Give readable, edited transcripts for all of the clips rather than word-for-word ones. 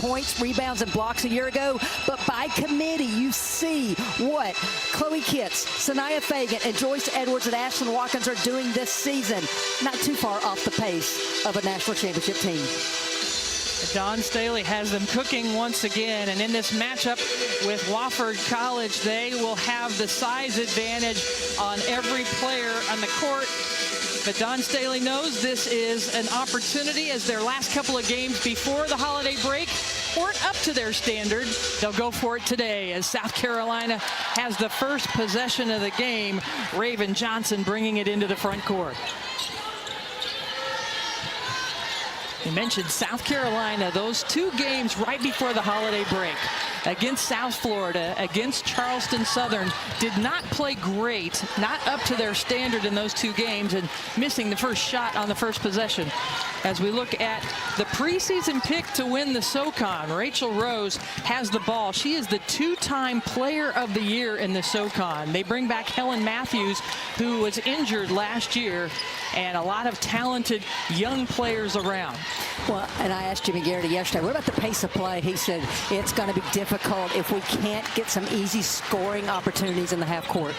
points, rebounds, and blocks a year ago. But by committee, you see what Chloe Kitts, Sanaya Fagan, and Joyce Edwards and Ashlyn Watkins are doing this season. Not too far off the pace of a national championship team. Dawn Staley has them cooking once again, and in this matchup with Wofford College, they will have the size advantage on every player on the court. But Dawn Staley knows this is an opportunity, as their last couple of games before the holiday break weren't up to their standard. They'll go for it today as South Carolina has the first possession of the game. Raven Johnson bringing it into the front court. You mentioned South Carolina, those two games right before the holiday break against South Florida, against Charleston Southern, did not play great, not up to their standard in those two games, and missing the first shot on the first possession. As we look at the preseason pick to win the SoCon, Rachel Rose has the ball. She is the two-time player of the year in the SoCon. They bring back Helen Matthews, who was injured last year, and a lot of talented young players around. Well, and I asked Jimmy Garrity yesterday, what about the pace of play? He said it's going to be difficult if we can't get some easy scoring opportunities in the half court.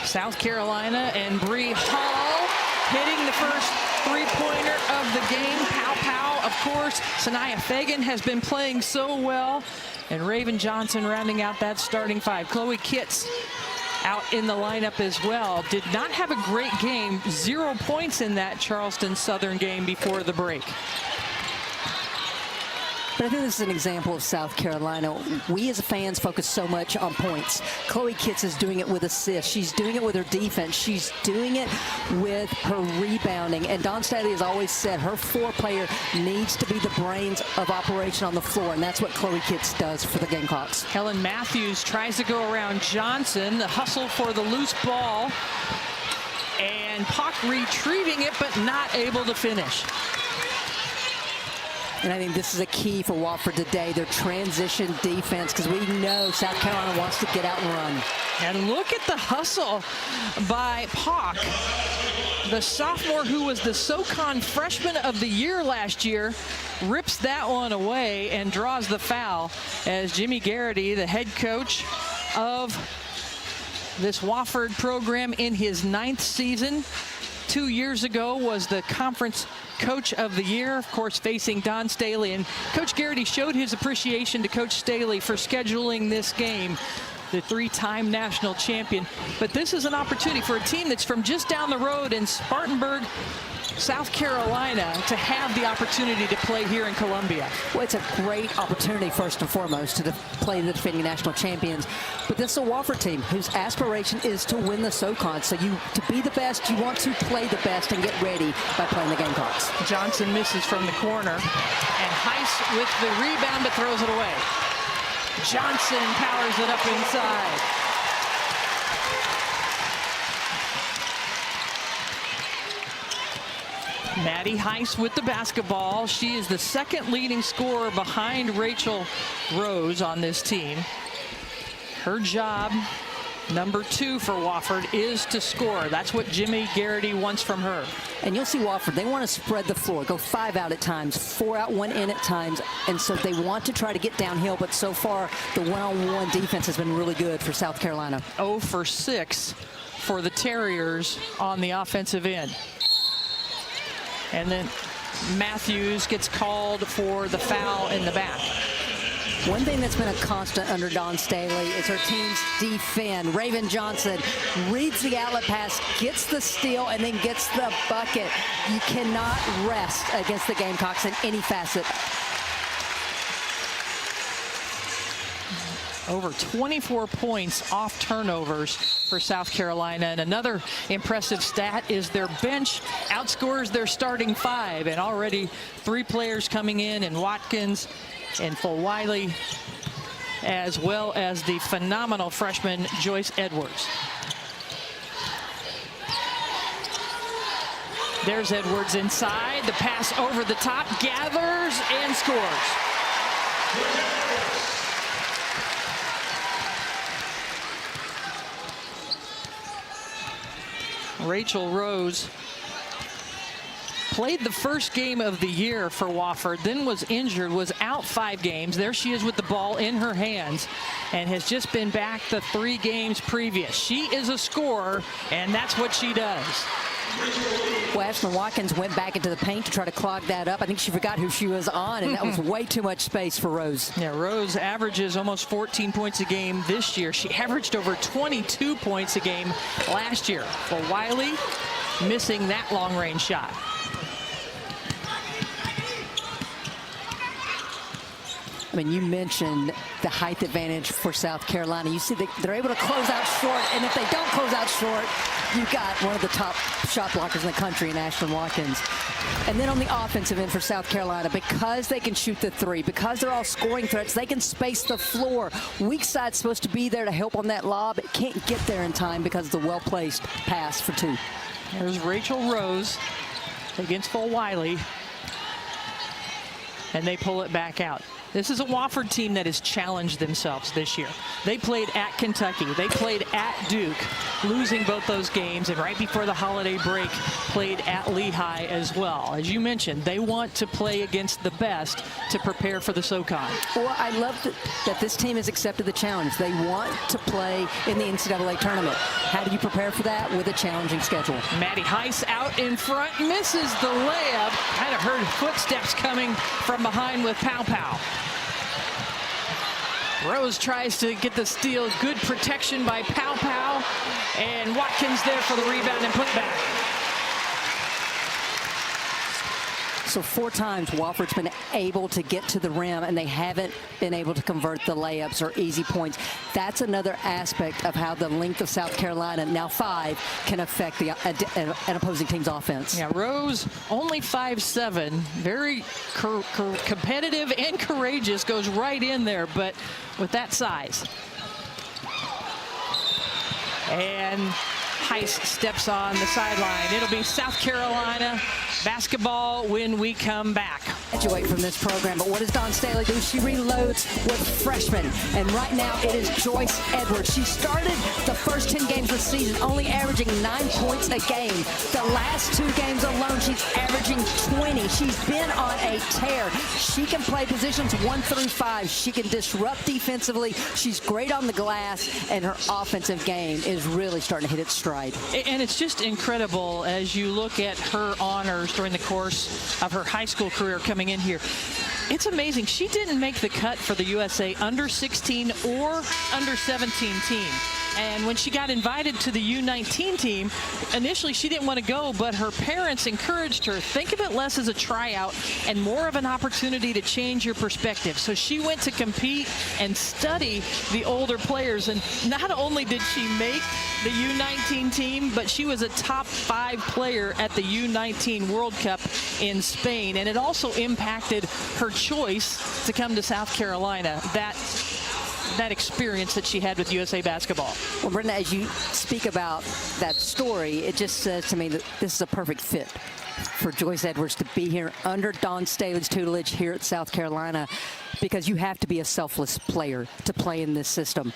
South Carolina and Bree Hall hitting the first three-pointer of the game. Pow pow, of course. Sanaya Fagan has been playing so well, and Raven Johnson rounding out that starting five. Chloe Kitts out in the lineup as well. Did not have a great game. 0 points in that Charleston Southern game before the break. But I think this is an example of South Carolina. We as fans focus so much on points. Chloe Kitts is doing it with assists. She's doing it with her defense. She's doing it with her rebounding. And Dawn Staley has always said her floor player needs to be the brains of operation on the floor, and that's what Chloe Kitts does for the Gamecocks. Helen Matthews tries to go around Johnson. The hustle for the loose ball. And Puck retrieving it, but not able to finish. And I think this is a key for Wofford today, their transition defense, because we know South Carolina wants to get out and run. And look at the hustle by Puck, the sophomore who was the SoCon Freshman of the Year last year, rips that one away and draws the foul, as Jimmy Garrity, the head coach of this Wofford program in his 9th season, 2 years ago was the conference coach of the year, of course, facing Dawn Staley. And Coach Garrity showed his appreciation to Coach Staley for scheduling this game, the 3-time national champion. But this is an opportunity for a team that's from just down the road in Spartanburg, South Carolina, to have the opportunity to play here in Columbia. Well, it's a great opportunity, first and foremost, to play the defending national champions. But this is a Wofford team whose aspiration is to win the SoCon. So to be the best, you want to play the best and get ready by playing the Gamecocks. Johnson misses from the corner, and Heiss with the rebound, but throws it away. Johnson powers it up inside. Maddie Heiss with the basketball. She is the second leading scorer behind Rachel Rose on this team. Her job, number 2 for Wofford, is to score. That's what Jimmy Garrity wants from her. And you'll see Wofford, they want to spread the floor, go 5 out at times, 4 out, 1 in at times. And so they want to try to get downhill, but so far the one-on-one defense has been really good for South Carolina. 0 for 6 for the Terriers on the offensive end. And then Matthews gets called for the foul in the back. One thing that's been a constant under Dawn Staley is her teams defend. Raven Johnson reads the outlet pass, gets the steal, and then gets the bucket. You cannot rest against the Gamecocks in any facet. Over 24 points off turnovers for South Carolina. And another impressive stat is their bench outscores their starting 5. And already 3 players coming in Watkins and Fulwiley, as well as the phenomenal freshman Joyce Edwards. There's Edwards inside. The pass over the top, gathers and scores. Rachel Rose played the first game of the year for Wofford, then was injured, was out 5 games. There she is with the ball in her hands and has just been back the 3 games previous. She is a scorer, and that's what she does. Well, Ashlyn Watkins went back into the paint to try to clog that up. I think she forgot who she was on, and that was way too much space for Rose. Yeah, Rose averages almost 14 points a game this year. She averaged over 22 points a game last year. For Wiley, missing that long-range shot. I mean, you mentioned the height advantage for South Carolina. You see they're able to close out short, and if they don't close out short, you've got one of the top shot blockers in the country in Ashlyn Watkins. And then on the offensive end for South Carolina, because they can shoot the 3, because they're all scoring threats, they can space the floor. Weak side's supposed to be there to help on that lob. It can't get there in time because of the well-placed pass for 2. There's Rachel Rose against Full Wiley, and they pull it back out. This is a Wofford team that has challenged themselves this year. They played at Kentucky. They played at Duke, losing both those games, and right before the holiday break, played at Lehigh as well. As you mentioned, they want to play against the best to prepare for the SoCon. Well, I love that this team has accepted the challenge. They want to play in the NCAA tournament. How do you prepare for that? With a challenging schedule. Maddie Heiss out in front, misses the layup. Kind of heard footsteps coming from behind with Pow Pow. Rose tries to get the steal. Good protection by Pow Pow. And Watkins there for the rebound and put back. So 4 times Wofford's been able to get to the rim, and they haven't been able to convert the layups or easy points. That's another aspect of how the length of South Carolina, now 5, can affect an opposing team's offense. Yeah, Rose only 5'7", very competitive and courageous, goes right in there, but with that size. And Heiss steps on the sideline. It'll be South Carolina basketball when we come back. Graduate from this program, but what does Dawn Staley do? She reloads with freshmen, and right now it is Joyce Edwards. She started the first 10 games of the season only averaging 9 points a game. The last 2 games alone, she's averaging 20. She's been on a tear. She can play positions 1 through 5. She can disrupt defensively. She's great on the glass, and her offensive game is really starting to hit its stride. And it's just incredible as you look at her honors during the course of her high school career coming in here. It's amazing. She didn't make the cut for the USA under 16 or under 17 team. And when she got invited to the U19 team, initially she didn't want to go, but her parents encouraged her. Think of it less as a tryout and more of an opportunity to change your perspective. So she went to compete and study the older players. And not only did she make the U19 team, but she was a top 5 player at the U19 World Cup in Spain. And it also impacted her choice to come to South Carolina. That experience that she had with USA basketball. Well, Brenda, as you speak about that story, it just says to me that this is a perfect fit for Joyce Edwards to be here under Dawn Staley's tutelage here at South Carolina, because you have to be a selfless player to play in this system.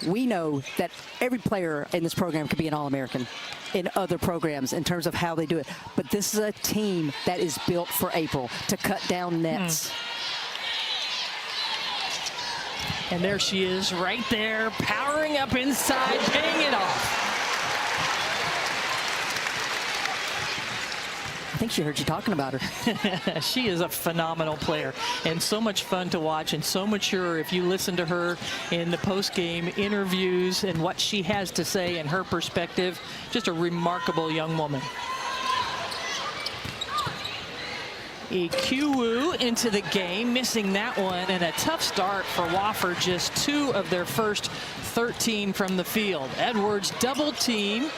We know that every player in this program could be an All-American in other programs in terms of how they do it. But this is a team that is built for April to cut down nets. And there she is right there, powering up inside, paying it off. I think she heard you talking about her. She is a phenomenal player and so much fun to watch and so mature. If you listen to her in the post-game interviews and what she has to say and her perspective, just a remarkable young woman. Ikiwu into the game, missing that one, and a tough start for Wofford. Just 2 of their first 13 from the field. Edwards double team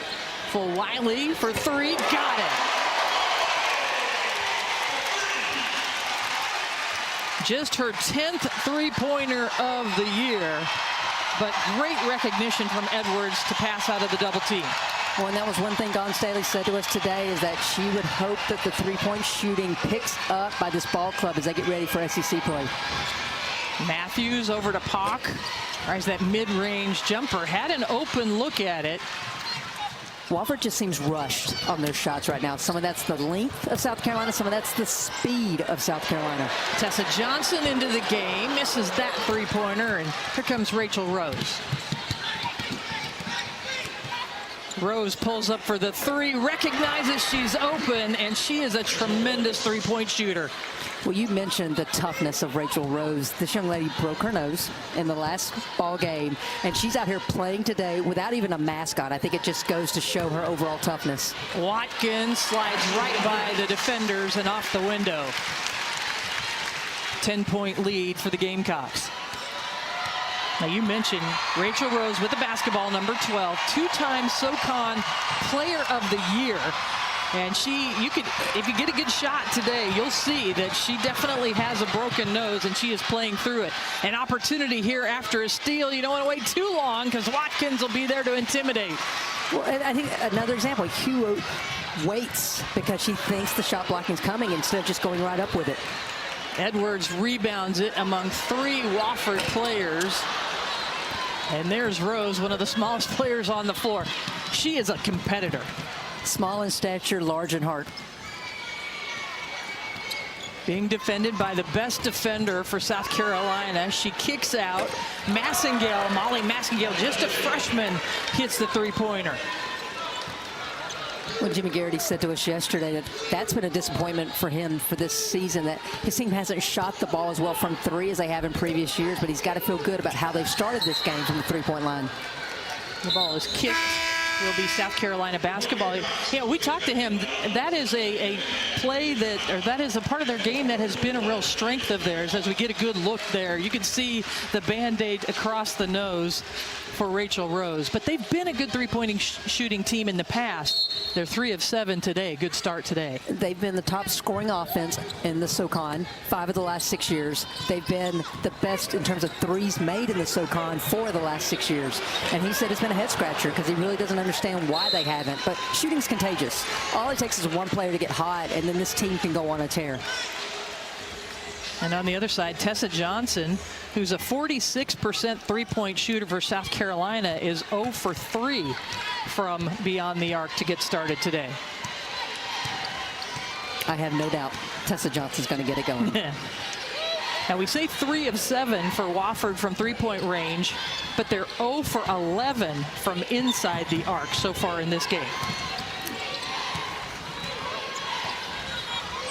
for Wiley for 3, got it. Just her 10th 3-pointer of the year, but great recognition from Edwards to pass out of the double team. Well, and that was one thing Dawn Staley said to us today, is that she would hope that the 3-point shooting picks up by this ball club as they get ready for SEC play. Matthews over to Pock. All right, tries that mid-range jumper. Had an open look at it. But great recognition from Edwards to pass out of the double team. Well, and that was one thing Dawn Staley said to us today, is that she would hope that the 3-point shooting picks up by this ball club as they get ready for SEC play. Matthews over to Pock. Tries that mid-range jumper. Had an open look at it. Wofford just seems rushed on their shots right now. Some of that's the length of South Carolina. Some of that's the speed of South Carolina. Tessa Johnson into the game. Misses that three-pointer, and here comes Rachel Rose. Rose pulls up for the three, recognizes she's open, and she is a tremendous three-point shooter. Well, you mentioned the toughness of Rachel Rose. This young lady broke her nose in the last ball game, and she's out here playing today without even a mask on. I think it just goes to show her overall toughness. Watkins slides right by the defenders and off the window. 10-point lead for the Gamecocks. Now, you mentioned Rachel Rose with the basketball, number 12, two-time SoCon Player of the Year. And if you get a good shot today, you'll see that she definitely has a broken nose, and she is playing through it. An opportunity here after a steal. You don't want to wait too long because Watkins will be there to intimidate. Well, and I think another example, Hugh waits because she thinks the shot blocking is coming instead of just going right up with it. Edwards rebounds it among three Wofford players. And there's Rose, one of the smallest players on the floor. She is a competitor. Small in stature, large in heart. Being defended by the best defender for South Carolina. She kicks out. Massengale, Molly Massengale, just a freshman, hits the three-pointer. Well, Jimmy Garrity said to us yesterday that's been a disappointment for him for this season, that his team hasn't shot the ball as well from three as they have in previous years, but he's got to feel good about how they've started this game from the three-point line. The ball is kicked. Will be South Carolina basketball. Yeah, we talked to him. That is a play that is a part of their game that has been a real strength of theirs. As we get a good look there, you can see the Band-Aid across the nose for Rachel Rose. But they've been a good three-point shooting team in the past. They're 3 of 7 today. Good start today. They've been the top scoring offense in the SoCon 5 of the last 6 years. They've been the best in terms of threes made in the SoCon 4 of the last 6 years. And he said it's been a head scratcher because he really doesn't understand why they haven't. But shooting's contagious. All it takes is one player to get hot, and then this team can go on a tear. And on the other side, Tessa Johnson, who's a 46% three-point shooter for South Carolina, is 0 for 3 from beyond the arc to get started today. I have no doubt Tessa Johnson's going to get it going. Now, we say 3 of 7 for Wofford from three-point range, but they're 0 for 11 from inside the arc so far in this game.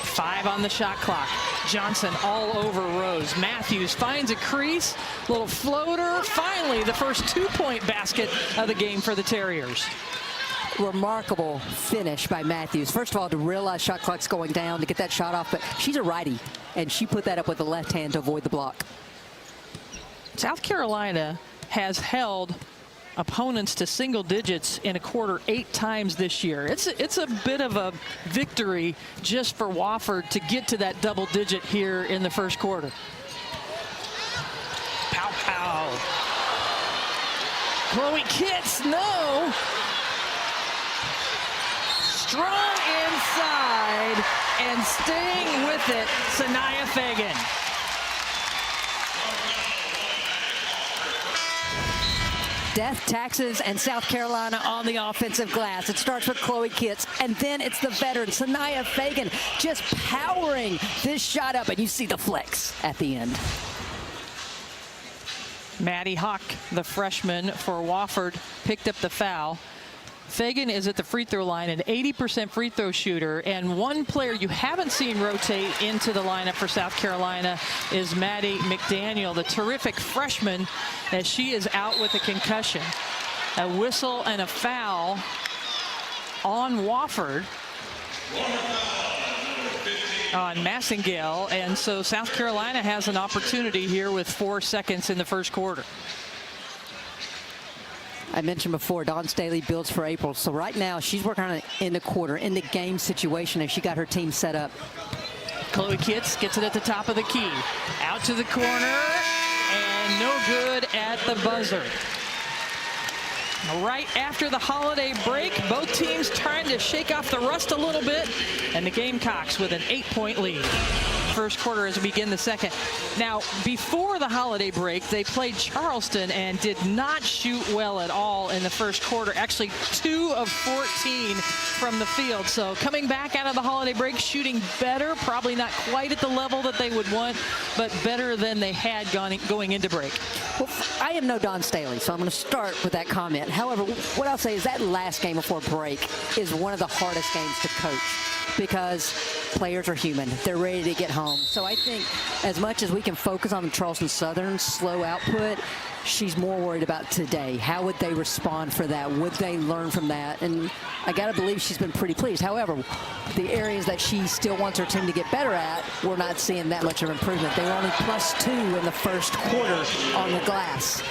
5 on the shot clock. Johnson all over Rose. Matthews finds a crease, little floater. Finally, the first 2-point basket of the game for the Terriers. Remarkable finish by Matthews. First of all, to realize shot clock's going down, to get that shot off, but she's a righty, and she put that up with the left hand to avoid the block. South Carolina has held opponents to single digits in a quarter 8 times this year. It's a bit of a victory just for Wofford to get to that double digit here in the first quarter. Pow pow. Chloe Kitts, no. Strong inside and staying with it, Sanaya Fagan. Death, taxes, and South Carolina on the offensive glass. It starts with Chloe Kitts, and then it's the veteran, Sanaya Fagan, just powering this shot up, and you see the flex at the end. Maddie Hawk, the freshman for Wofford, picked up the foul. Fagan is at the free throw line, an 80% free throw shooter, and one player you haven't seen rotate into the lineup for South Carolina is Maddie McDaniel, the terrific freshman, as she is out with a concussion. A whistle and a foul on Wofford, on Massengale, and so South Carolina has an opportunity here with 4 seconds in the first quarter. I mentioned before, Dawn Staley builds for April. So right now, she's working on it in the quarter, in the game situation, as she got her team set up. Chloe Kitts gets it at the top of the key. Out to the corner, and no good at the buzzer. Right after the holiday break, both teams trying to shake off the rust a little bit, and the Gamecocks with an 8-point lead. first quarter as we begin the second. Now, before the holiday break, they played Charleston and did not shoot well at all in the first quarter. Actually, 2 of 14 from the field. So coming back out of the holiday break, shooting better, probably not quite at the level that they would want, but better than they had going into break. Well, I am no Don Staley, so I'm going to start with that comment. However, what I'll say is that last game before break is one of the hardest games to coach because players are human. They're ready to get home. So I think as much as we can focus on the Charleston Southern slow output, she's more worried about today. How would they respond for that? Would they learn from that? And I got to believe she's been pretty pleased. However, the areas that she still wants her team to get better at, we're not seeing that much of improvement. They were only +2 in the first quarter on the glass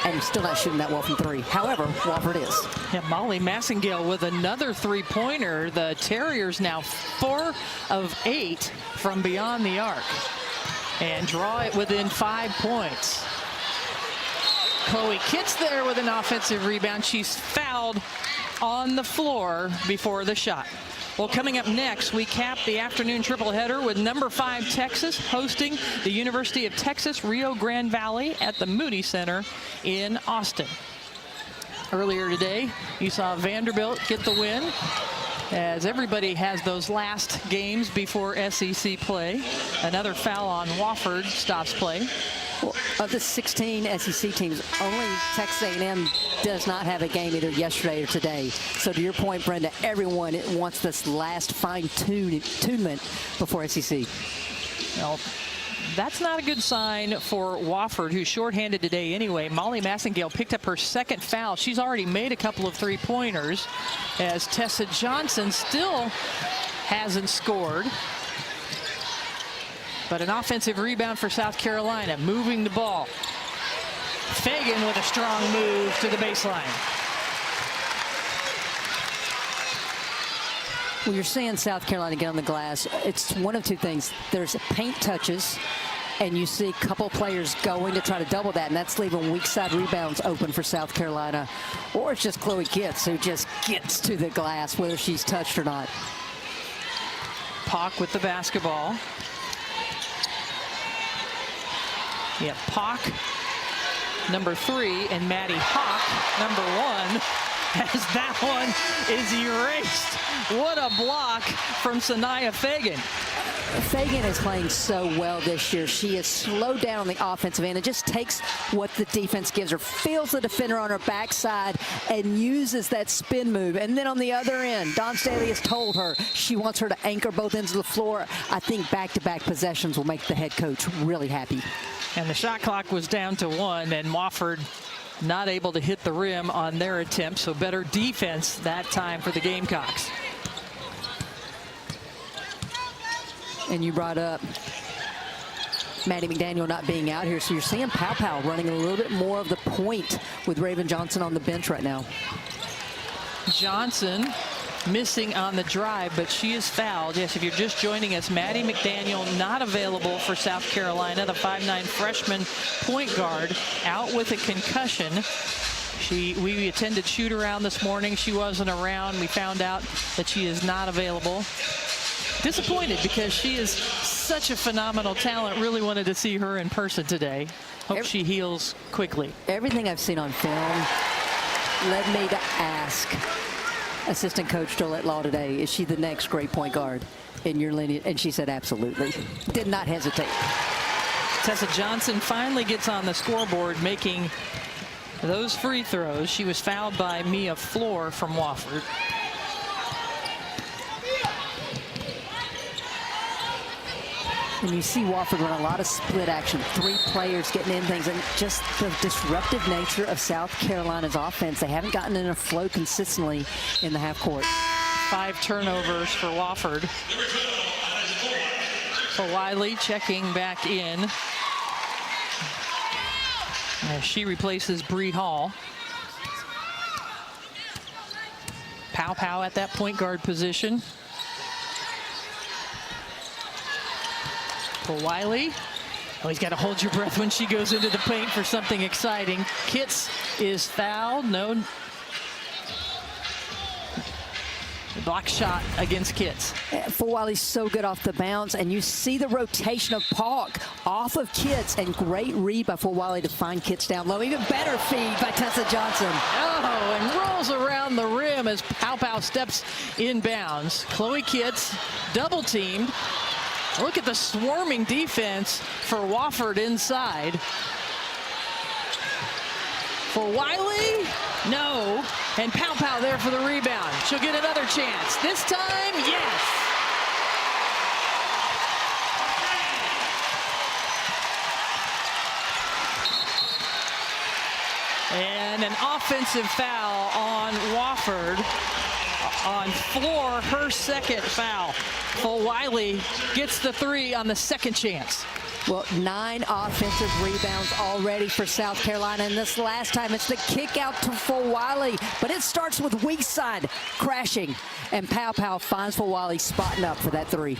and still not shooting that well from 3. However, Wofford is. Yeah, Molly Massengale with another 3-pointer. The Terriers now 4 of 8 from beyond the arc and draw it within 5 points. Chloe Kitts there with an offensive rebound. She's fouled on the floor before the shot. Well, coming up next, we cap the afternoon triple header with number 5 Texas hosting the University of Texas Rio Grande Valley at the Moody Center in Austin. Earlier today, you saw Vanderbilt get the win, as everybody has those last games before SEC play. Another foul on Wofford stops play. Well, of the 16 SEC teams, only Texas A&M does not have a game either yesterday or today. So to your point, Brenda, everyone wants this last fine-tunement before SEC. Well, that's not a good sign for Wofford, who's shorthanded today anyway. Molly Massengale picked up her 2nd foul. She's already made a couple of 3-pointers, as Tessa Johnson still hasn't scored. But an offensive rebound for South Carolina, moving the ball. Fagan with a strong move to the baseline. When you're seeing South Carolina get on the glass, it's one of 2 things. There's paint touches, and you see a couple players going to try to double that, and that's leaving weak side rebounds open for South Carolina. Or it's just Chloe Kitts who just gets to the glass, whether she's touched or not. Pock with the basketball. Yeah, Pock, number 3, and Maddie Hawk, number 1, as that one is erased. What a block from Sanaya Fagan. Fagan is playing so well this year. She has slowed down on the offensive end and just takes what the defense gives her, feels the defender on her backside, and uses that spin move. And then on the other end, Don Staley has told her she wants her to anchor both ends of the floor. I think back-to-back possessions will make the head coach really happy. And the shot clock was down to 1, and Wofford not able to hit the rim on their attempt, so better defense that time for the Gamecocks. And you brought up Maddie McDaniel not being out here, so you're seeing Pow running a little bit more of the point with Raven Johnson on the bench right now. Johnson missing on the drive, but she is fouled. Yes, if you're just joining us, Maddie McDaniel not available for South Carolina. The 5'9" freshman point guard out with a concussion. We attended shoot around this morning. She wasn't around. We found out that she is not available. Disappointed because she is such a phenomenal talent. Really wanted to see her in person today. Hope she heals quickly. Everything I've seen on film led me to ask assistant coach Jolette Law today, is she the next great point guard in your lineage? And she said absolutely. Did not hesitate. Tessa Johnson finally gets on the scoreboard, making those free throws. She was fouled by Mia Floor from Wofford. And you see Wofford run a lot of split action, 3 players getting in things, and just the disruptive nature of South Carolina's offense. They haven't gotten in a flow consistently in the half court. 5 turnovers for Wofford. So Wiley checking back in as she replaces Bree Hall. Pow at that point guard position. For Wiley. Oh, he's got to hold your breath when she goes into the paint for something exciting. Kitts is fouled. No. block shot against Kitts. Wiley's so good off the bounce, and you see the rotation of Pauk off of Kitts, and great read by Wiley to find Kitts down low. Even better feed by Tessa Johnson. Oh, and rolls around the rim as Pow steps inbounds. Chloe Kitts double teamed. Look at the swarming defense for Wofford inside. For Wiley, no. And Pow there for the rebound. She'll get another chance. This time, yes. And an offensive foul on Wofford. On floor, her second foul. For Wiley gets the 3 on the second chance. Well, 9 offensive rebounds already for South Carolina, and this last time it's the kick out to Wiley, but it starts with weak side crashing, and Pow finds Wiley spotting up for that 3.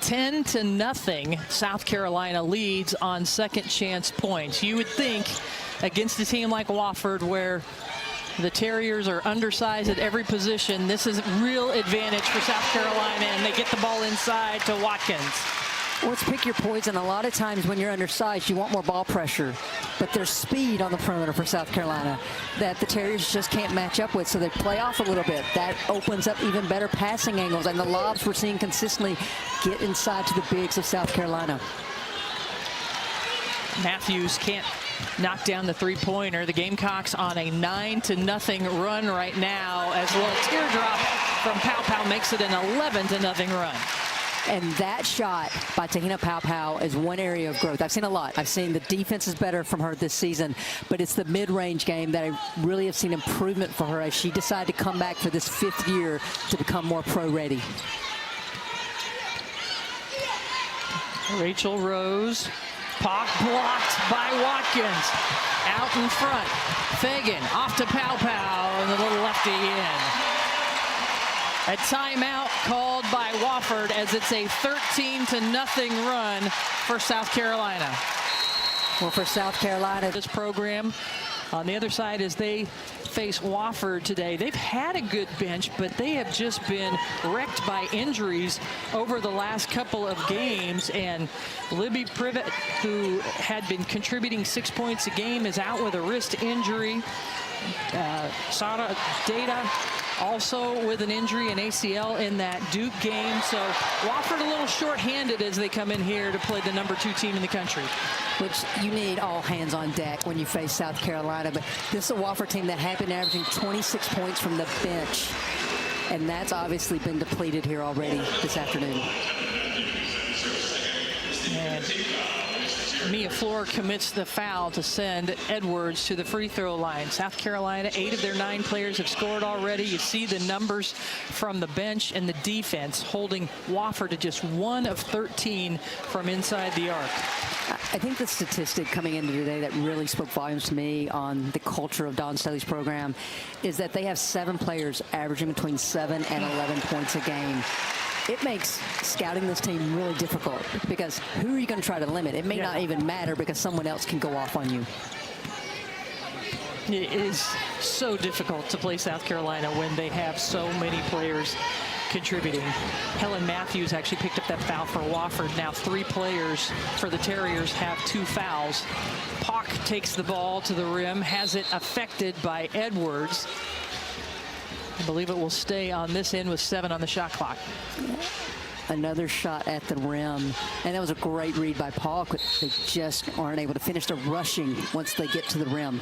10-0, South Carolina leads on second chance points. You would think against a team like Wofford, where the Terriers are undersized at every position, this is real advantage for South Carolina, and they get the ball inside to Watkins. Well, it's pick your poison. A lot of times when you're undersized, you want more ball pressure. But there's speed on the perimeter for South Carolina that the Terriers just can't match up with, so they play off a little bit. That opens up even better passing angles, and the lobs we're seeing consistently get inside to the bigs of South Carolina. Matthews can't knock down the three-pointer. The Gamecocks on a 9-0 run right now as a little teardrop from Pow makes it an 11-0 run. And that shot by Tahina Pow is one area of growth. I've seen a lot. I've seen the defense is better from her this season, but it's the mid-range game that I really have seen improvement for her as she decided to come back for this 5th year to become more pro-ready. Rachel Rose, Pauk blocked by Watkins. Out in front, Fagan off to Pow and the little lefty in. A timeout called by Wofford as it's a 13-0 run for South Carolina. Well, for South Carolina, this program on the other side as they face Wofford today. They've had a good bench, but they have just been wrecked by injuries over the last couple of games. And Libby Privet, who had been contributing 6 points a game, is out with a wrist injury. Sara Data also with an injury, an ACL in that Duke game. So Wofford a little short-handed as they come in here to play the #2 team in the country. Which you need all hands on deck when you face South Carolina. But this is a Wofford team that had been averaging 26 points from the bench. And that's obviously been depleted here already this afternoon. And Mia Floor commits the foul to send Edwards to the free throw line. South Carolina, 8 of their 9 players have scored already. You see the numbers from the bench and the defense holding Wofford to just 1 of 13 from inside the arc. I think the statistic coming into today that really spoke volumes to me on the culture of Don Staley's program is that they have 7 players averaging between 7 and 11 points a game. It makes scouting this team really difficult because who are you going to try to limit? It may not even matter because someone else can go off on you. It is so difficult to play South Carolina when they have so many players contributing. Helen Matthews actually picked up that foul for Wofford. Now 3 players for the Terriers have 2 fouls. Pauk takes the ball to the rim, has it affected by Edwards. I believe it will stay on this end with 7 on the shot clock. Another shot at the rim, and that was a great read by Paul. They just aren't able to finish the rushing once they get to the rim.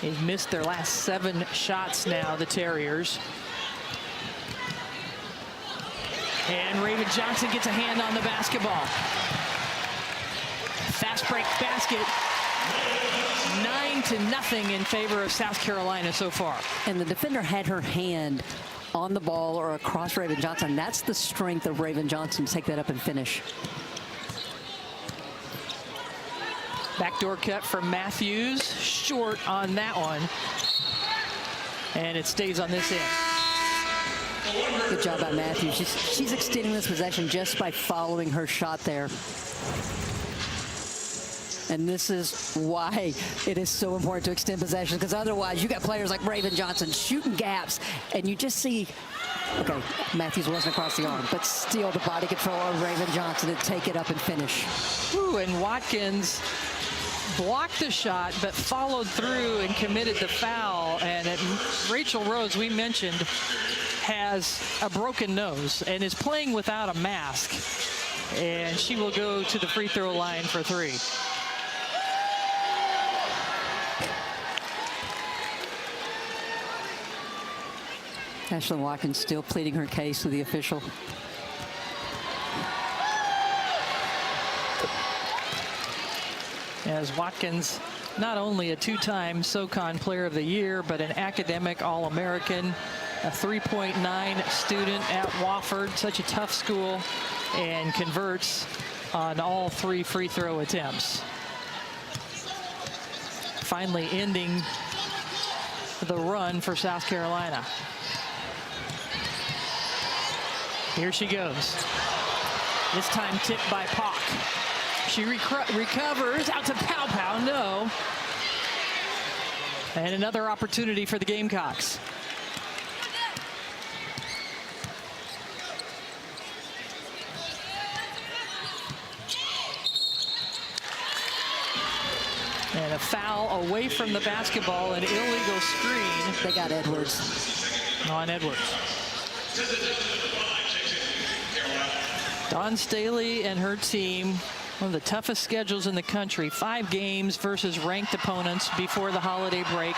They've missed their last 7 shots now, the Terriers. And Raven Johnson gets a hand on the basketball. Fast break basket. 9-0 in favor of South Carolina so far. And the defender had her hand on the ball or across Raven Johnson. That's the strength of Raven Johnson to take that up and finish. Backdoor cut from Matthews, short on that one. And it stays on this end. Good job by Matthews. She's extending this possession just by following her shot there. And this is why it is so important to extend possession, because otherwise you got players like Raven Johnson shooting gaps, and you just see, okay, Matthews wasn't across the arm, but still the body control of Raven Johnson to take it up and finish. Ooh, and Watkins blocked the shot, but followed through and committed the foul. And Rachel Rose, we mentioned, has a broken nose and is playing without a mask. And she will go to the free throw line for 3. Ashlyn Watkins still pleading her case with the official. As Watkins, not only a 2-time SoCon Player of the Year, but an academic All-American, a 3.9 student at Wofford, such a tough school, and converts on all 3 free throw attempts. Finally ending the run for South Carolina. Here she goes. This time tipped by Pak. She recovers out to Pow Pow, no. And another opportunity for the Gamecocks. And a foul away from the basketball, an illegal screen. They got Edwards. On Edwards. Dawn Staley and her team, one of the toughest schedules in the country. 5 games versus ranked opponents before the holiday break.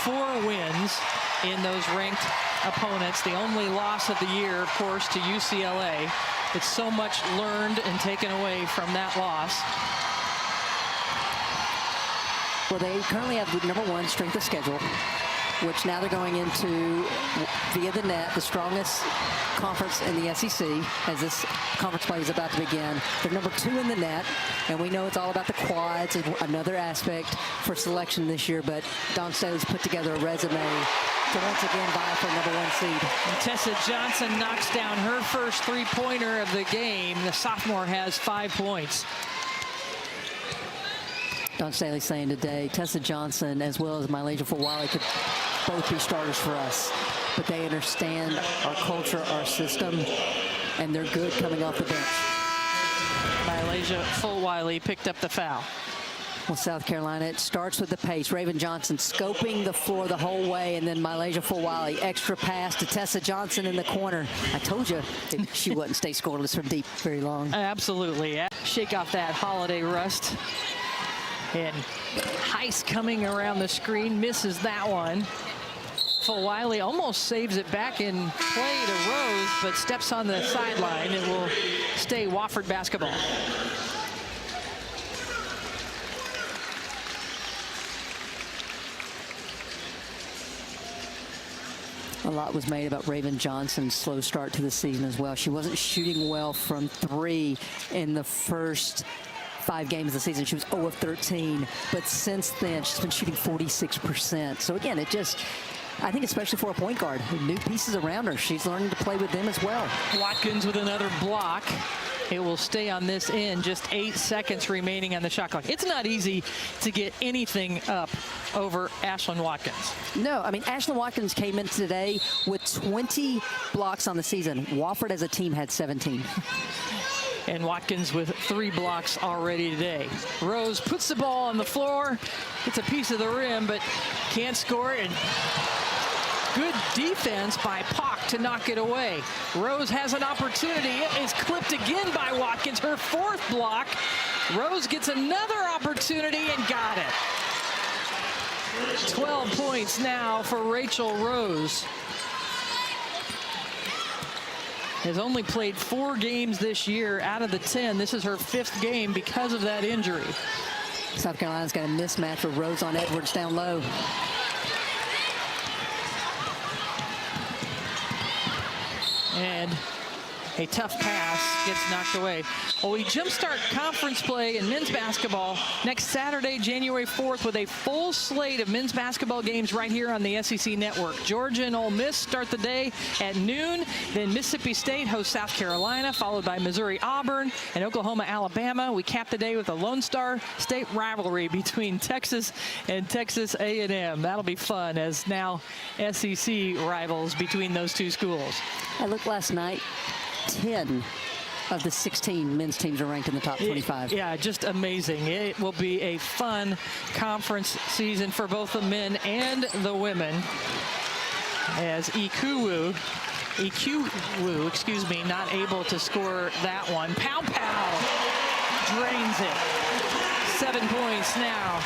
4 wins in those ranked opponents. The only loss of the year, of course, to UCLA. It's so much learned and taken away from that loss. Well, they currently have the #1 strength of schedule, which now they're going into via the net, the strongest conference in the SEC as this conference play is about to begin. They're #2 in the net, and we know it's all about the quads, another aspect for selection this year, but Dawn Staley's put together a resume to once again vie for #1 seed. And Tessa Johnson knocks down her first 3-pointer of the game. The sophomore has 5 points. Dawn Staley saying today, Tessa Johnson as well as Mylasia Fulwiley could both be starters for us, but they understand our culture, our system, and they're good coming off the bench. Mylasia Fulwiley picked up the foul. Well, South Carolina, it starts with the pace. Raven Johnson scoping the floor the whole way, and then Mylasia Fulwiley, extra pass to Tessa Johnson in the corner. I told you she wouldn't stay scoreless from deep very long. Absolutely. Shake off that holiday rust. And Heiss coming around the screen, misses that one. Fulwiley almost saves it back in play to Rose, but steps on the sideline. It will stay Wofford basketball. A lot was made about Raven Johnson's slow start to the season as well. She wasn't shooting well from 3 in the first 5 games of the season. She was 0 of 13, but since then she's been shooting 46%. So again, it just, I think especially for a point guard, new pieces around her, she's learning to play with them as well. Watkins with another block. It will stay on this end. Just 8 seconds remaining on the shot clock. It's not easy to get anything up over Ashlyn Watkins. No, I mean, Ashlyn Watkins came in today with 20 blocks on the season. Wofford as a team had 17. And Watkins with 3 blocks already today. Rose puts the ball on the floor, gets a piece of the rim, but can't score it. And good defense by Pak to knock it away. Rose has an opportunity. It is clipped again by Watkins, her 4th block. Rose gets another opportunity and got it. 12 points now for Rachel Rose. Has only played 4 games this year out of the 10. This is her 5th game because of that injury. South Carolina's got a mismatch with Rose on Edwards down low. And A tough pass gets knocked away. Well, we jumpstart conference play in men's basketball next Saturday, January 4th, with a full slate of men's basketball games right here on the SEC Network. Georgia and Ole Miss start the day at noon. Then Mississippi State hosts South Carolina, followed by Missouri Auburn and Oklahoma Alabama. We cap the day with a Lone Star State rivalry between Texas and Texas A&M. That'll be fun, as now SEC rivals between those two schools. I looked last night. 10 of the 16 men's teams are ranked in the top 25. Yeah, just amazing. It will be a fun conference season for both the men and the women, as EQWU, not able to score that one. Pow Pow drains it. 7 points now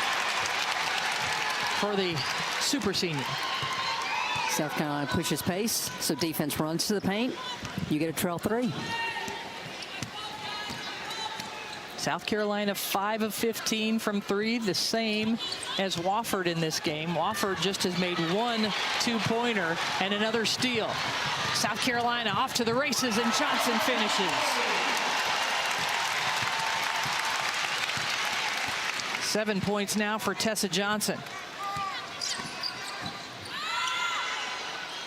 for the super senior. South Carolina pushes pace, so defense runs to the paint. You get a trail 3. South Carolina 5 of 15 from 3, the same as Wofford in this game. Wofford just has made 1 2-pointer and another steal. South Carolina off to the races, and Johnson finishes. 7 points now for Tessa Johnson.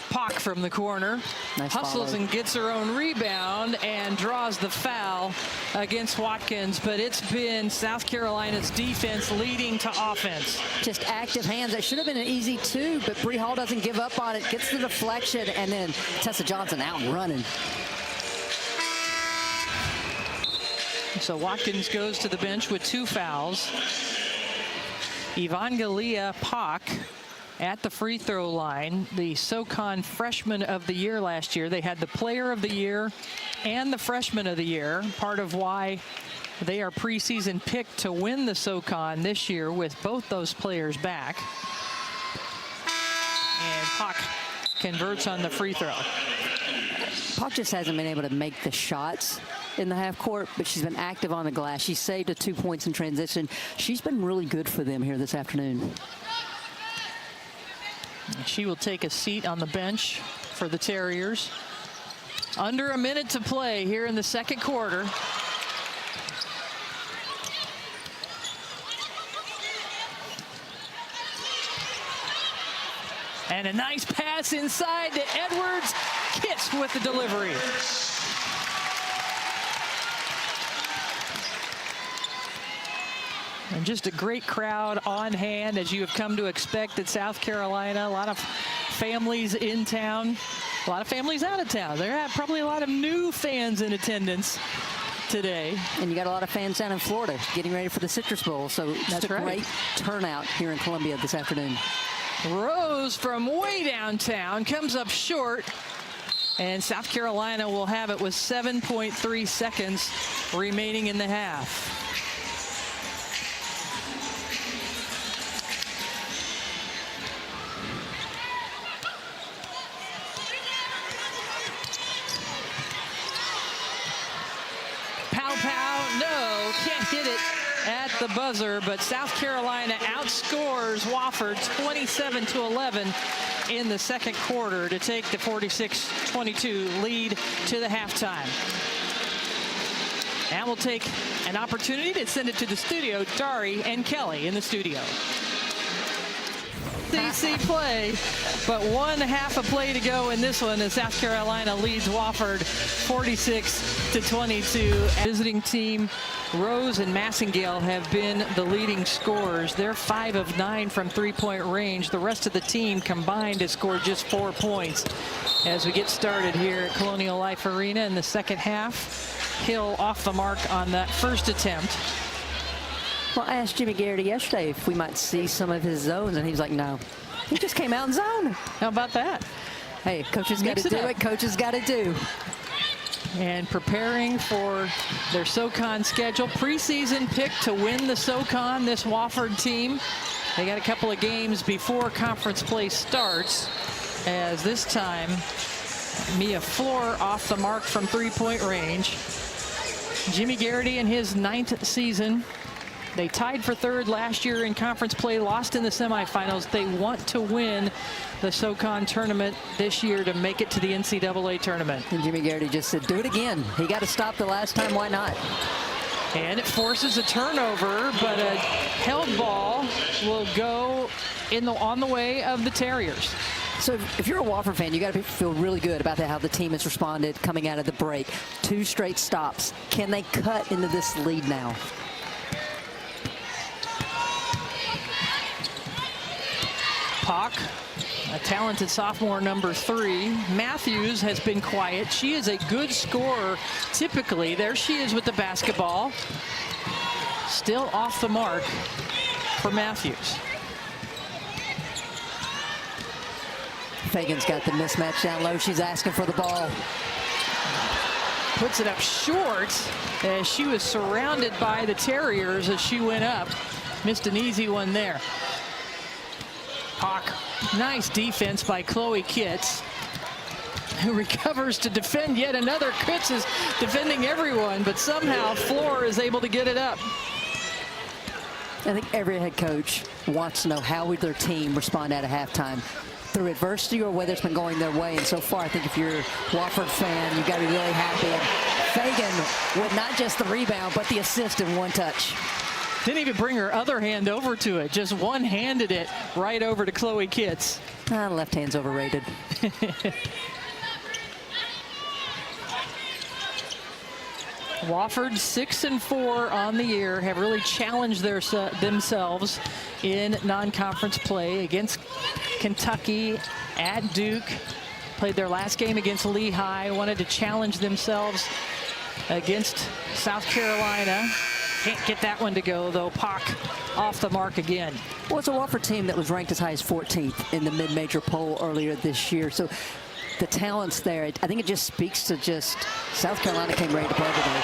Pock from the corner, nice hustles follow. And gets her own rebound and draws the foul against Watkins, but it's been South Carolina's defense leading to offense. Just active hands. That should have been an easy 2, but Bree Hall doesn't give up on it, gets the deflection, and then Tessa Johnson out and running. So Watkins goes to the bench with 2 fouls. Evangelia Pock at the free throw line, the SoCon Freshman of the Year last year. They had the Player of the Year and the Freshman of the Year, part of why they are preseason picked to win the SoCon this year with both those players back. And Pock converts on the free throw. Pock just hasn't been able to make the shots in the half court, but she's been active on the glass. She saved a 2 points in transition. She's been really good for them here this afternoon. She will take a seat on the bench for the Terriers. Under a minute to play here in the second quarter. And a nice pass inside to Edwards. Kitts with the delivery. And just a great crowd on hand, as you have come to expect at South Carolina. A lot of families in town, a lot of families out of town. There are probably a lot of new fans in attendance today. And you got a lot of fans down in Florida getting ready for the Citrus Bowl. So that's a great turnout here in Columbia this afternoon. Rose from way downtown comes up short. And South Carolina will have it with 7.3 seconds remaining in the half. No, can't hit it at the buzzer, but South Carolina outscores Wofford 27-11 in the second quarter to take the 46-22 lead to the halftime. And we'll take an opportunity to send it to the studio. Dari and Kelly in the studio. SEC play, but 1/2 a play to go in this one as South Carolina leads Wofford 46-22. Visiting team Rose and Massengale have been the leading scorers. They're 5 of 9 from 3-point range. The rest of the team combined has scored just 4 points. As we get started here at Colonial Life Arena in the second half, Hill off the mark on that first attempt. Well, I asked Jimmy Garrity yesterday if we might see some of his zones, and he was like, no. He just came out in zone. How about that? Hey, coaches got to do it. Coaches got to do. And preparing for their SoCon schedule. Preseason pick to win the SoCon, this Wofford team. They got a couple of games before conference play starts, as this time Mia Floor off the mark from 3-point range. Jimmy Garrity in his 9th season They tied for third last year in conference play, lost in the semifinals. They want to win the SoCon tournament this year to make it to the NCAA tournament. And Jimmy Garrity just said, do it again. He got to stop the last time. Why not? And it forces a turnover, but a held ball will go on the way of the Terriers. So if you're a Wofford fan, you got to feel really good about how the team has responded coming out of the break. 2 straight stops. Can they cut into this lead now? Pock, a talented sophomore, number 3. Matthews has been quiet. She is a good scorer typically. There she is with the basketball. Still off the mark for Matthews. Fagan's got the mismatch down low. She's asking for the ball. Puts it up short as she was surrounded by the Terriers as she went up. Missed an easy one there. Pock, nice defense by Chloe Kitts, who recovers to defend yet another. Kitts is defending everyone, but somehow Floor is able to get it up. I think every head coach wants to know how would their team respond at a halftime, through adversity or whether it's been going their way. And so far, I think if you're a Wofford fan, you've got to be really happy. And Fagan with not just the rebound, but the assist in 1 touch. Didn't even bring her other hand over to it. Just one-handed it right over to Chloe Kitts. Left hand's overrated. Wofford 6-4 on the year, have really challenged themselves in non-conference play against Kentucky, at Duke. Played their last game against Lehigh. Wanted to challenge themselves against South Carolina. Can't get that one to go, though. Pock off the mark again. Well, it's a Wofford team that was ranked as high as 14th in the mid-major poll earlier this year. So the talent's there. I think it just speaks to just South Carolina came ready to play today.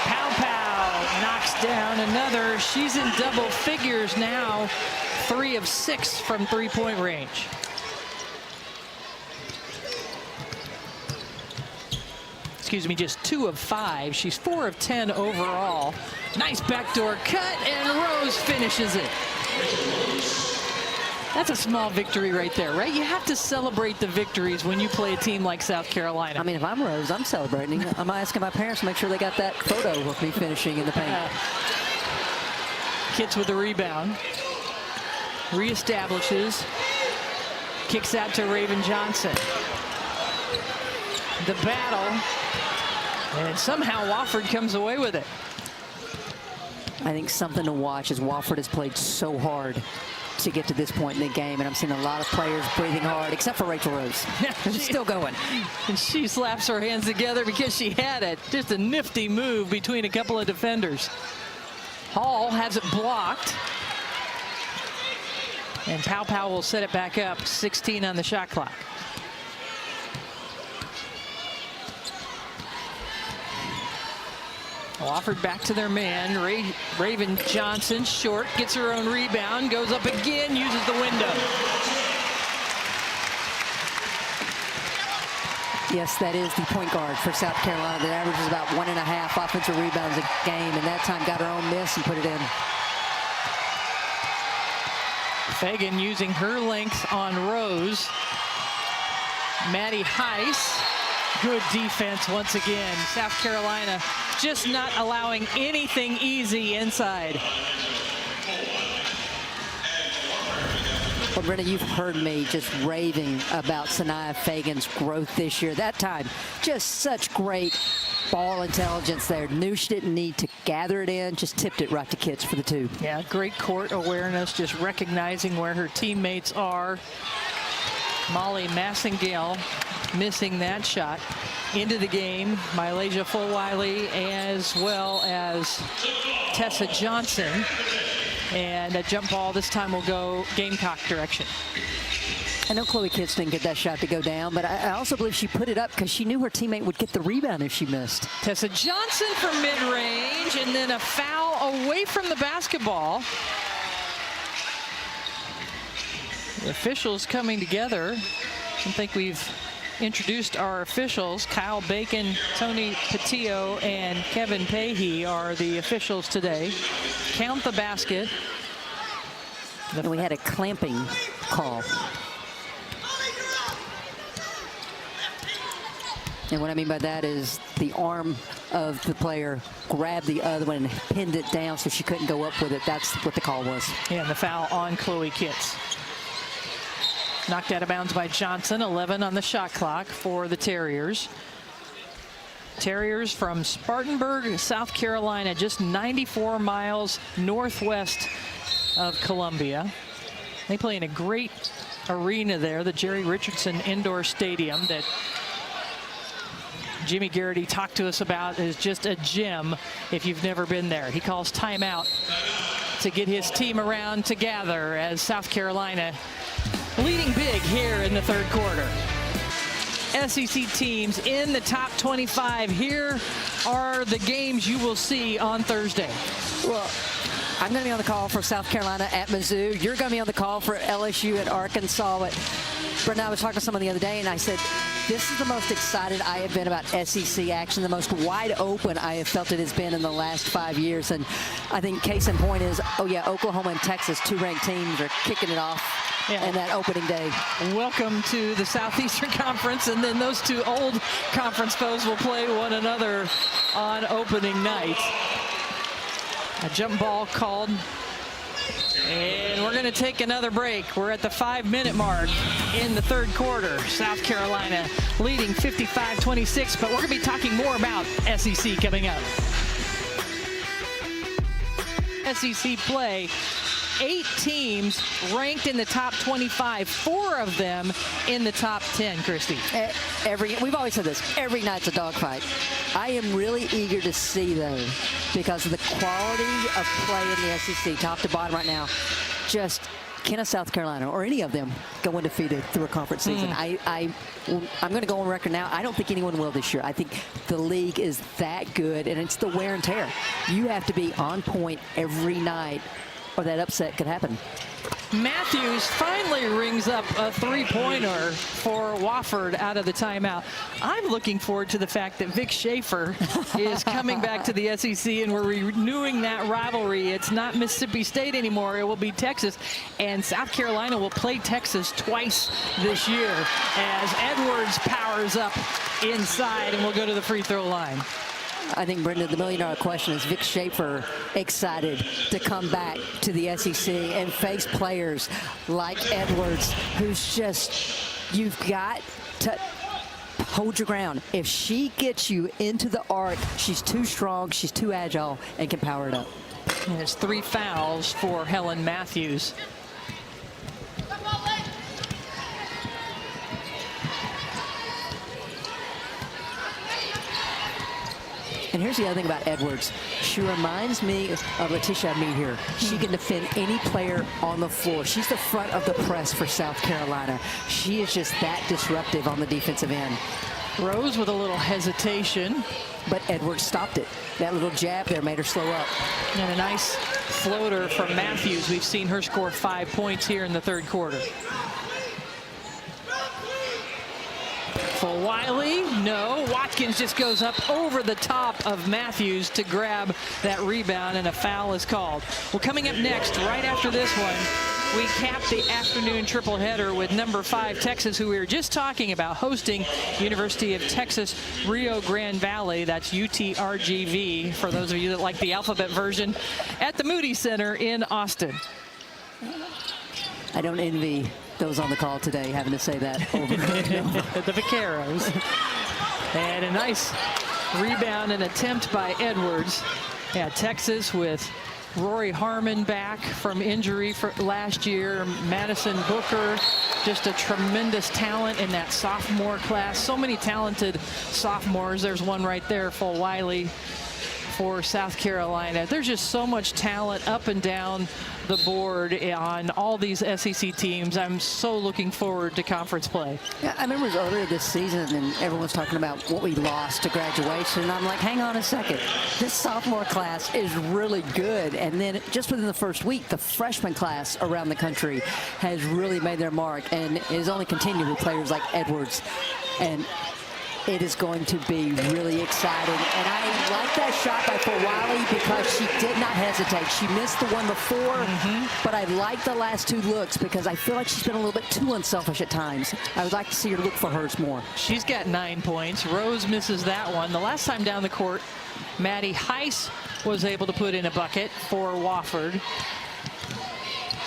Pow knocks down another. She's in double figures now. 3 of 6 from three-point range. Excuse me, just 2 of 5. She's 4 of 10 overall. Nice backdoor cut, and Rose finishes it. That's a small victory right there, right? You have to celebrate the victories when you play a team like South Carolina. I mean, if I'm Rose, I'm celebrating. I'm asking my parents to make sure they got that photo of me finishing in the paint. Kitts with the rebound. Reestablishes. Kicks out to Raven Johnson. The battle. And somehow Wofford comes away with it. I think something to watch as Wofford has played so hard to get to this point in the game, and I'm seeing a lot of players breathing hard, except for Rachel Rose. She's still going. And she slaps her hands together because she had it. Just a nifty move between a couple of defenders. Hall has it blocked. And Pow will set it back up. 16 on the shot clock. Wofford back to their man. Raven Johnson, short, gets her own rebound, goes up again, uses the window. Yes, that is the point guard for South Carolina that averages about 1.5 offensive rebounds a game, and that time got her own miss and put it in. Fagan using her length on Rose. Maddie Heiss, good defense once again. South Carolina just not allowing anything easy inside. Well, Brenda, you've heard me just raving about Sanaya Fagan's growth this year. That time, just such great ball intelligence there. Knew she didn't need to gather it in, just tipped it right to Kitts for the 2. Yeah, great court awareness, just recognizing where her teammates are. Molly Massengale missing that shot. Into the game, Mylasia Fulwiley as well as Tessa Johnson. And a jump ball this time will go Gamecock direction. I know Chloe Kitts didn't get that shot to go down, but I also believe she put it up because she knew her teammate would get the rebound if she missed. Tessa Johnson from mid-range, and then a foul away from the basketball. The officials coming together. I don't think we've introduced our officials. Kyle Bacon, Tony Patillo, and Kevin Pahey are the officials today. Count the basket. And we had a clamping call. And what I mean by that is the arm of the player grabbed the other one and pinned it down so she couldn't go up with it. That's what the call was. Yeah, and the foul on Chloe Kitts. Knocked out of bounds by Johnson. 11 on the shot clock for the Terriers. Terriers from Spartanburg, South Carolina, just 94 miles northwest of Columbia. They play in a great arena there, the Jerry Richardson Indoor Stadium, that Jimmy Garrity talked to us about is just a gem if you've never been there. He calls timeout to get his team around to gather as South Carolina leading big here in the third quarter. SEC teams in the top 25. Here are the games you will see on Thursday. Well, I'm going to be on the call for South Carolina at Mizzou. You're going to be on the call for LSU at Arkansas. But Brendan, I was talking to someone the other day, and I said, this is the most excited I have been about SEC action, the most wide open I have felt it has been in the last 5 years. And I think case in point is, oh yeah, Oklahoma and Texas, two ranked teams, are kicking it off. Yeah. And that opening day. Welcome to the Southeastern Conference, and then those two old conference foes will play one another on opening night. A jump ball called, and we're going to take another break. We're at the 5-minute mark in the third quarter. South Carolina leading 55-26, but we're going to be talking more about SEC coming up. SEC play. 8 teams ranked in the top 25, 4 of them in the top 10, Christy. We've always said this, every night's a dogfight. I am really eager to see, though, because of the quality of play in the SEC, top to bottom right now. Just, can a South Carolina or any of them go undefeated through a conference season? I'm going to go on record now. I don't think anyone will this year. I think the league is that good, and it's the wear and tear. You have to be on point every night, or that upset could happen. Matthews finally rings up a three-pointer for Wofford out of the timeout. I'm looking forward to the fact that Vic Schaefer is coming back to the SEC, and we're renewing that rivalry. It's not Mississippi State anymore. It will be Texas, and South Carolina will play Texas twice this year as Edwards powers up inside and will go to the free throw line. I think, Brenda, the million-dollar question is Vic Schaefer excited to come back to the SEC and face players like Edwards, who's just, you've got to hold your ground. If she gets you into the arc, she's too strong, she's too agile, and can power it up. There's 3 fouls for Helen Matthews. And here's the other thing about Edwards. She reminds me of Letitia Mead here. She can defend any player on the floor. She's the front of the press for South Carolina. She is just that disruptive on the defensive end. Rose with a little hesitation. But Edwards stopped it. That little jab there made her slow up. And a nice floater from Matthews. We've seen her score 5 points here in the third quarter. For Wiley, no. Watkins just goes up over the top of Matthews to grab that rebound, and a foul is called. Well, coming up next, right after this one, we cap the afternoon triple header with number 5 Texas, who we were just talking about, hosting University of Texas Rio Grande Valley. That's UTRGV for those of you that like the alphabet version, at the Moody Center in Austin. I don't envy those on the call today having to say that over and over. The Vaqueros. And a nice rebound and attempt by Edwards. Yeah, Texas with Rory Harmon back from injury for last year. Madison Booker, just a tremendous talent in that sophomore class. So many talented sophomores. There's one right there for Wiley for South Carolina. There's just so much talent up and down the board on all these SEC teams. I'm so looking forward to conference play. Yeah, I remember earlier this season, and everyone's talking about what we lost to graduation. And I'm like, hang on a second. This sophomore class is really good. And then just within the first week, the freshman class around the country has really made their mark, and is only continued with players like Edwards And it is going to be really exciting. And I like that shot by Fulwiley because she did not hesitate. She missed the one before, but I like the last two looks because I feel like she's been a little bit too unselfish at times. I would like to see her look for hers more. She's got 9 points. Rose misses that one. The last time down the court, Maddie Heiss was able to put in a bucket for Wofford.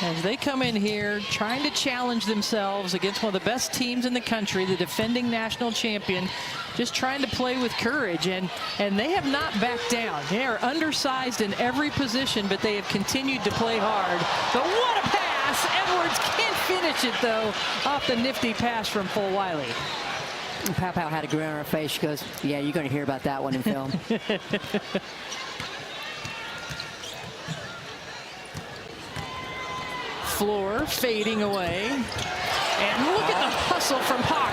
As they come in here trying to challenge themselves against one of the best teams in the country, the defending national champion, just trying to play with courage, and they have not backed down. They are undersized in every position, but they have continued to play hard. But what a pass! Edwards can't finish it, though, off the nifty pass from Fulwiley. Pow Pow had a grin on her face. She goes, yeah, you're going to hear about that one in film. Floor fading away, and look at the hustle from Hawk.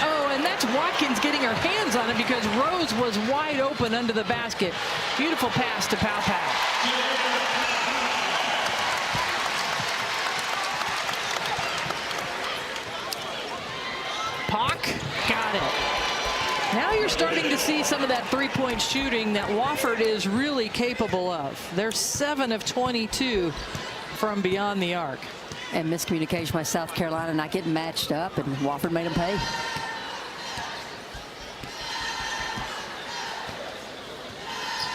Oh, and that's Watkins getting her hands on it because Rose was wide open under the basket. Beautiful pass to Pow Pow. Hawk got it. Now you're starting to see some of that three-point shooting that Wofford is really capable of. They're 7 of 22 from beyond the arc. And miscommunication by South Carolina not getting matched up, and Wofford made them pay.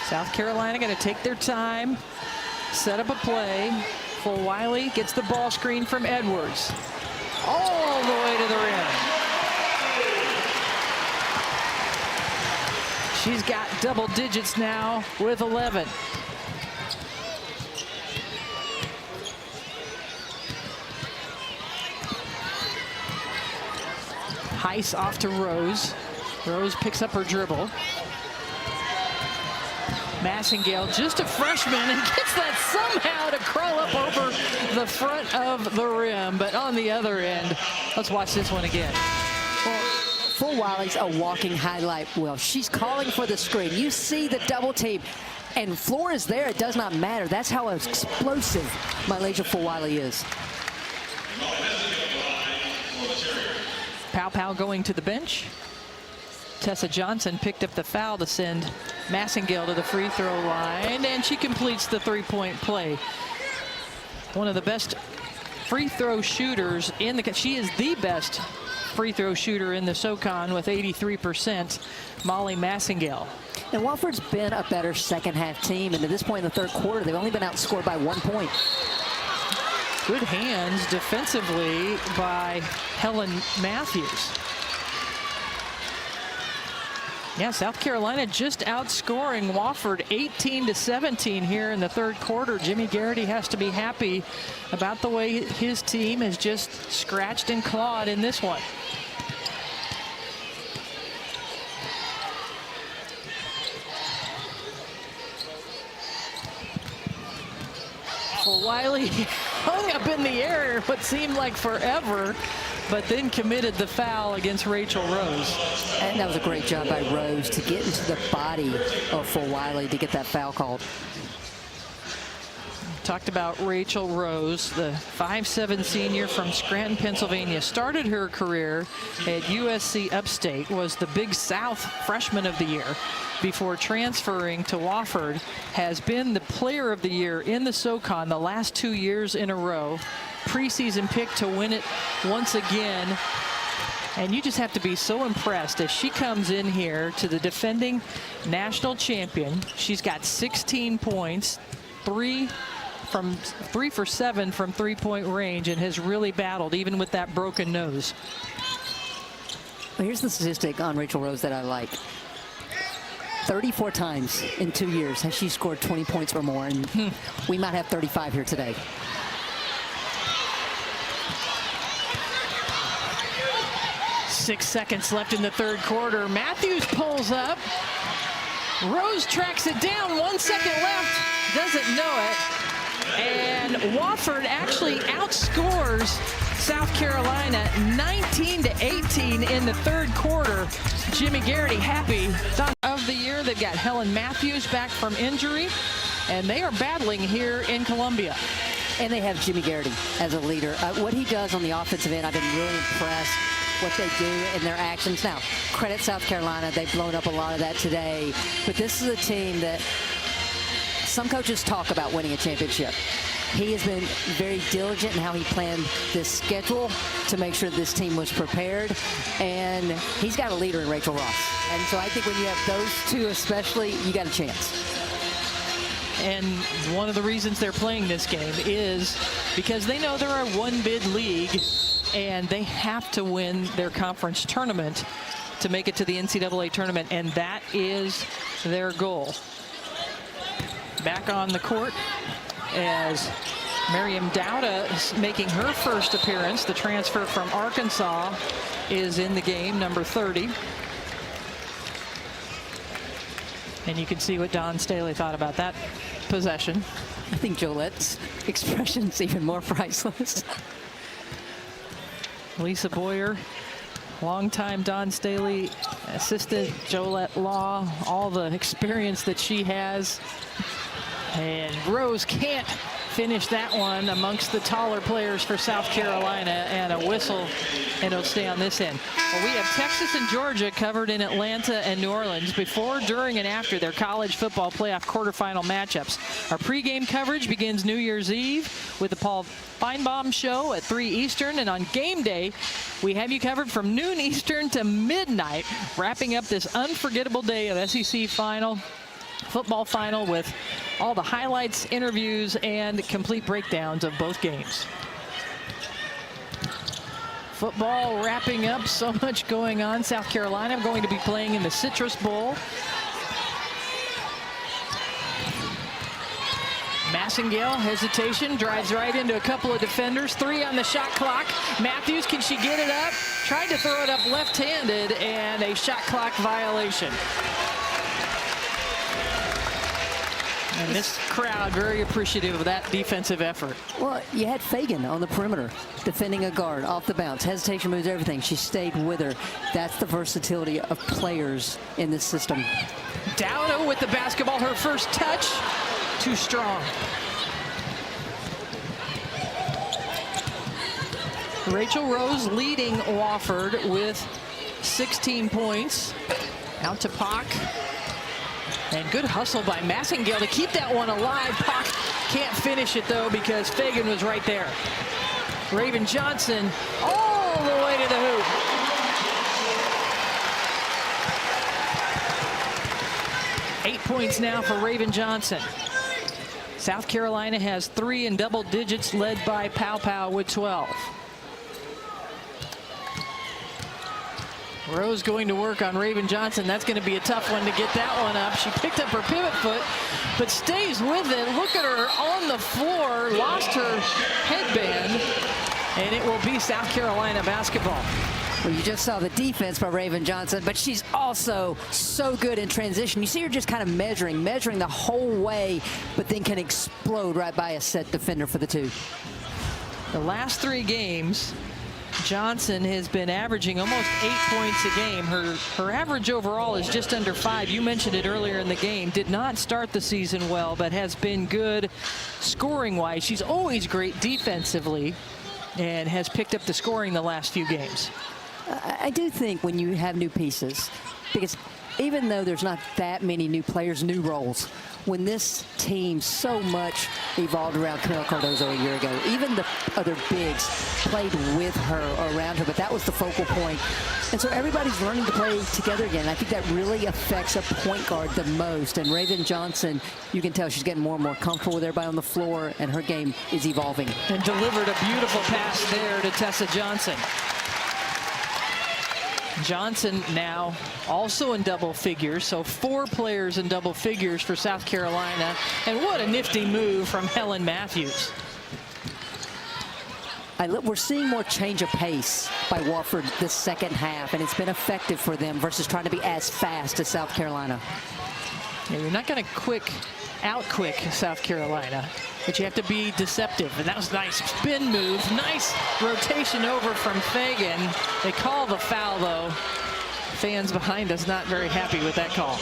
South Carolina going to take their time, set up a play. Fulwiley gets the ball screen from Edwards. All the way to the rim. She's got double digits now with 11. Heiss off to Rose. Rose picks up her dribble. Massingale, just a freshman, and gets that somehow to crawl up over the front of the rim. But on the other end, let's watch this one again. Well, Fulwiley's a walking highlight wheel. She's calling for the screen. You see the double team, and floor is there. It does not matter. That's how explosive Mylasia Fulwiley is. Pow Pow going to the bench. Tessa Johnson picked up the foul to send Massingale to the free throw line, and she completes the three-point play. One of the best free throw shooters in the, she is the best free throw shooter in the SoCon with 83%, Molly Massingale. And Wofford's been a better second half team, and at this point in the third quarter, they've only been outscored by 1 point. Good hands defensively by Helen Matthews. Yeah, South Carolina just outscoring Wofford 18-17 here in the third quarter. Jimmy Garrity has to be happy about the way his team has just scratched and clawed in this one. Fulwiley hung up in the air what seemed like forever, but then committed the foul against Rachel Rose. And that was a great job by Rose to get into the body of Fulwiley to get that foul called. Talked about Rachel Rose, the 5'7" senior from Scranton, Pennsylvania. Started her career at USC Upstate, was the Big South Freshman of the Year before transferring to Wofford. Has been the Player of the Year in the SoCon the last 2 years in a row. Preseason pick to win it once again. And you just have to be so impressed as she comes in here to the defending national champion. She's got 16 points, 3 for 7 from three-point range, and has really battled even with that broken nose. Well, here's the statistic on Rachel Rose that I like. 34 times in 2 years has she scored 20 points or more, and we might have 35 here today. Six seconds left in the third quarter. Matthews pulls up. Rose tracks it down. 1 second left. Doesn't know it. And Wofford actually outscores South Carolina 19-18 in the third quarter. Jimmy Garrity happy. Of the year, they've got Helen Matthews back from injury, and they are battling here in Columbia. And they have Jimmy Garrity as a leader. What he does on the offensive end, I've been really impressed. what they do in their actions. Now, credit South Carolina. They've blown up a lot of that today. But this is a team that some coaches talk about winning a championship. He has been very diligent in how he planned this schedule to make sure this team was prepared. And he's got a leader in Rachel Ross. And so I think when you have those two especially, you got a chance. And one of the reasons they're playing this game is because they know they're a one-bid league, and they have to win their conference tournament to make it to the NCAA tournament, and that is their goal. Back on the court as Miriam Dowda is making her first appearance. The transfer from Arkansas is in the game, number 30. And you can see what Dawn Staley thought about that possession. I think Jolette's expression's even more priceless. Lisa Boyer, longtime Dawn Staley assistant, Jolette Law, all the experience that she has. And Rose can't finish that one amongst the taller players for South Carolina, and a whistle, and it'll stay on this end. Well, we have Texas and Georgia covered in Atlanta and New Orleans before, during, and after their college football playoff quarterfinal matchups. Our pregame coverage begins New Year's Eve with the Paul Feinbaum Show at 3 Eastern, and on game day, we have you covered from noon Eastern to midnight, wrapping up this unforgettable day of SEC football final with all the highlights, interviews, and complete breakdowns of both games. Football wrapping up, so much going on. South Carolina going to be playing in the Citrus Bowl. Massengale, hesitation, drives right into a couple of defenders. 3 on the shot clock. Matthews, can she get it up? Tried to throw it up left-handed, and a shot clock violation. And this crowd very appreciative of that defensive effort. Well, you had Fagan on the perimeter defending a guard off the bounce. Hesitation moves everything. She stayed with her. That's the versatility of players in this system. Dowda with the basketball, her first touch. Too strong. Rachel Rose leading Wofford with 16 points. Out to Pock. And good hustle by Massengale to keep that one alive. Pock can't finish it, though, because Fagan was right there. Raven Johnson all the way to the hoop. Eight points now for Raven Johnson. South Carolina has 3 in double digits, led by Pow Pow with 12. Rose going to work on Raven Johnson. That's going to be a tough one to get that one up. She picked up her pivot foot, but stays with it. Look at her on the floor, lost her headband, and it will be South Carolina basketball. Well, you just saw the defense by Raven Johnson, but she's also so good in transition. You see her just kind of measuring the whole way, but then can explode right by a set defender for the 2. The last 3 games, Johnson has been averaging almost 8 points a game. Her average overall is just under 5. You mentioned it earlier in the game. Did not start the season well, but has been good scoring-wise. She's always great defensively and has picked up the scoring the last few games. I do think when you have new pieces, because even though there's not that many new players, new roles, when this team so much evolved around Camille Cardozo a year ago, even the other bigs played with her or around her, but that was the focal point. And so everybody's learning to play together again. And I think that really affects a point guard the most. And Raven Johnson, you can tell she's getting more and more comfortable with everybody on the floor, and her game is evolving. And delivered a beautiful pass there to Tessa Johnson. Johnson now also in double figures, so 4 players in double figures for South Carolina. And what a nifty move from Helen Matthews. We're seeing more change of pace by Wofford this second half, and it's been effective for them versus trying to be as fast as South Carolina. Yeah, you're not going to out-quick South Carolina, but you have to be deceptive. And that was nice spin move. Nice rotation over from Fagan. They call the foul, though. Fans behind us not very happy with that call.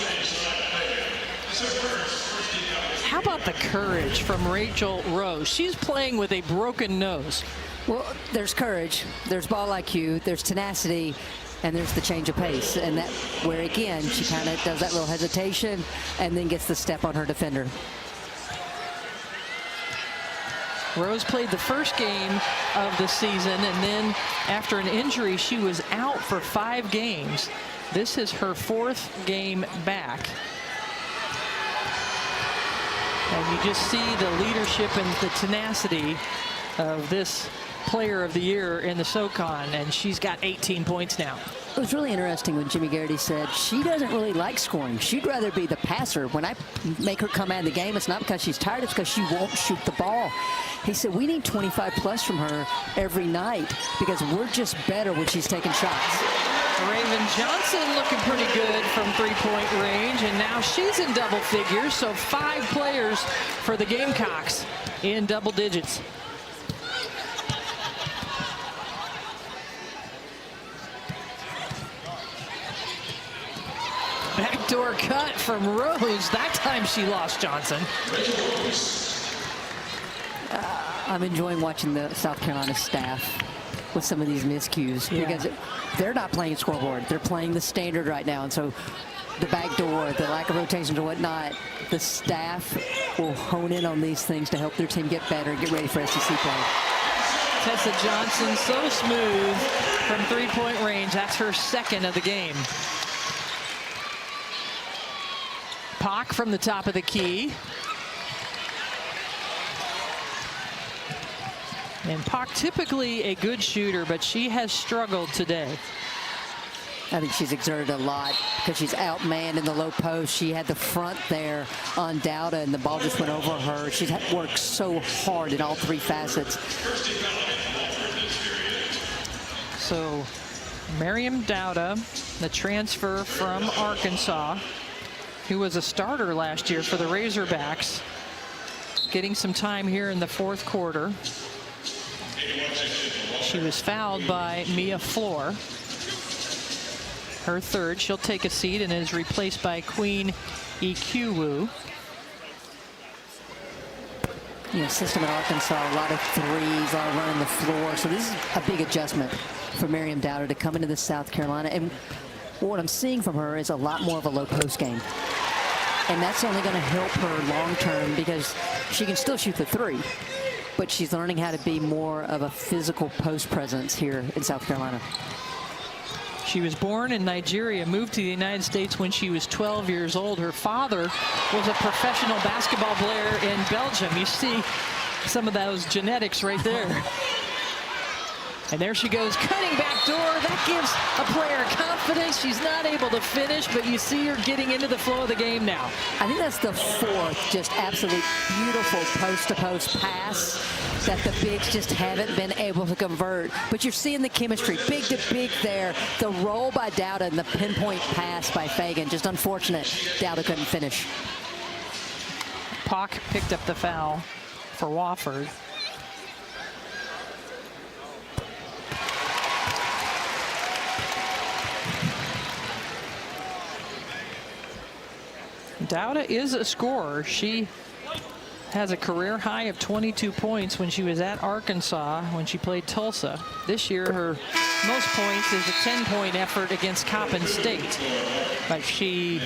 How about the courage from Rachel Rose? She's playing with a broken nose. Well, there's courage, there's ball IQ, there's tenacity, and there's the change of pace. And that where, again, she kind of does that little hesitation and then gets the step on her defender. Rose played the first game of the season, and then after an injury, she was out for 5 games. This is her 4th game back. And you just see the leadership and the tenacity of this player of the year in the SoCon, and she's got 18 points now. It was really interesting when Jimmy Garrity said she doesn't really like scoring. She'd rather be the passer. When I make her come out of the game, it's not because she's tired, it's because she won't shoot the ball. He said we need 25 plus from her every night because we're just better when she's taking shots. Raven Johnson looking pretty good from 3-point range, and now she's in double figures, so 5 players for the Gamecocks in double digits. Backdoor cut from Rose. That time she lost Johnson. I'm enjoying watching the South Carolina staff with some of these miscues because they're not playing scoreboard. They're playing the standard right now. And so the backdoor, the lack of rotations or whatnot, the staff will hone in on these things to help their team get better and get ready for SEC play. Tessa Johnson so smooth from 3-point range. That's her 2nd of the game. Pock from the top of the key. And Pock typically a good shooter, but she has struggled today. I think she's exerted a lot because she's outmanned in the low post. She had the front there on Dowda, and the ball just went over her. She's worked so hard in all 3 facets. So Miriam Dowda, the transfer from Arkansas, who was a starter last year for the Razorbacks, getting some time here in the 4th quarter. She was fouled by Mia Floor. Her 3rd. She'll take a seat and is replaced by Queen Ikiwu. You know, system at Arkansas, a lot of threes, a lot of running the floor. So this is a big adjustment for Miriam Dowda to come into this South Carolina. And what I'm seeing from her is a lot more of a low post game. And that's only going to help her long term because she can still shoot the 3. But she's learning how to be more of a physical post presence here in South Carolina. She was born in Nigeria, moved to the United States when she was 12 years old. Her father was a professional basketball player in Belgium. You see some of those genetics right there. And there she goes, cutting back door. That gives a player confidence. She's not able to finish, but you see her getting into the flow of the game now. I think that's the 4th just absolute beautiful post-to-post pass that the bigs just haven't been able to convert. But you're seeing the chemistry, big to big there. The roll by Dowda and the pinpoint pass by Fagan. Just unfortunate Dowda couldn't finish. Pock picked up the foul for Wofford. Dowda is a scorer. She has a career high of 22 points when she was at Arkansas when she played Tulsa. This year, her most points is a 10-point effort against Coppin State. But she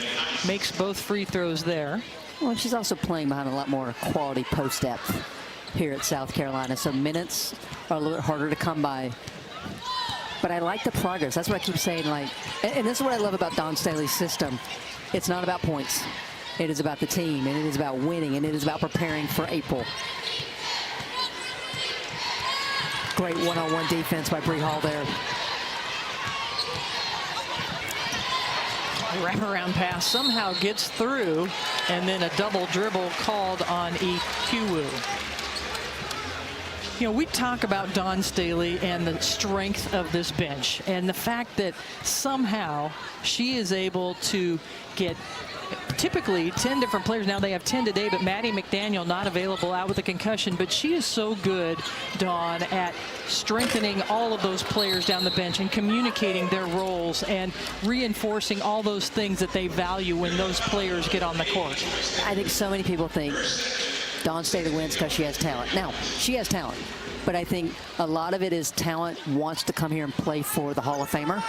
makes both free throws there. Well, she's also playing behind a lot more quality post depth here at South Carolina. So minutes are a little bit harder to come by. But I like the progress. That's what I keep saying. Like, and this is what I love about Dawn Staley's system. It's not about points. It is about the team, and it is about winning, and it is about preparing for April. Great one-on-one defense by Bree Hall there. Wraparound pass somehow gets through, and then a double dribble called on Ikiwu. You know, we talk about Dawn Staley and the strength of this bench and the fact that somehow she is able to get typically 10 different players. Now they have 10 today, but Maddie McDaniel not available out with a concussion. But she is so good, Dawn, at strengthening all of those players down the bench and communicating their roles and reinforcing all those things that they value when those players get on the court. I think so many people think Dawn Staley wins because she has talent. Now, she has talent, but I think a lot of it is talent wants to come here and play for the Hall of Famer,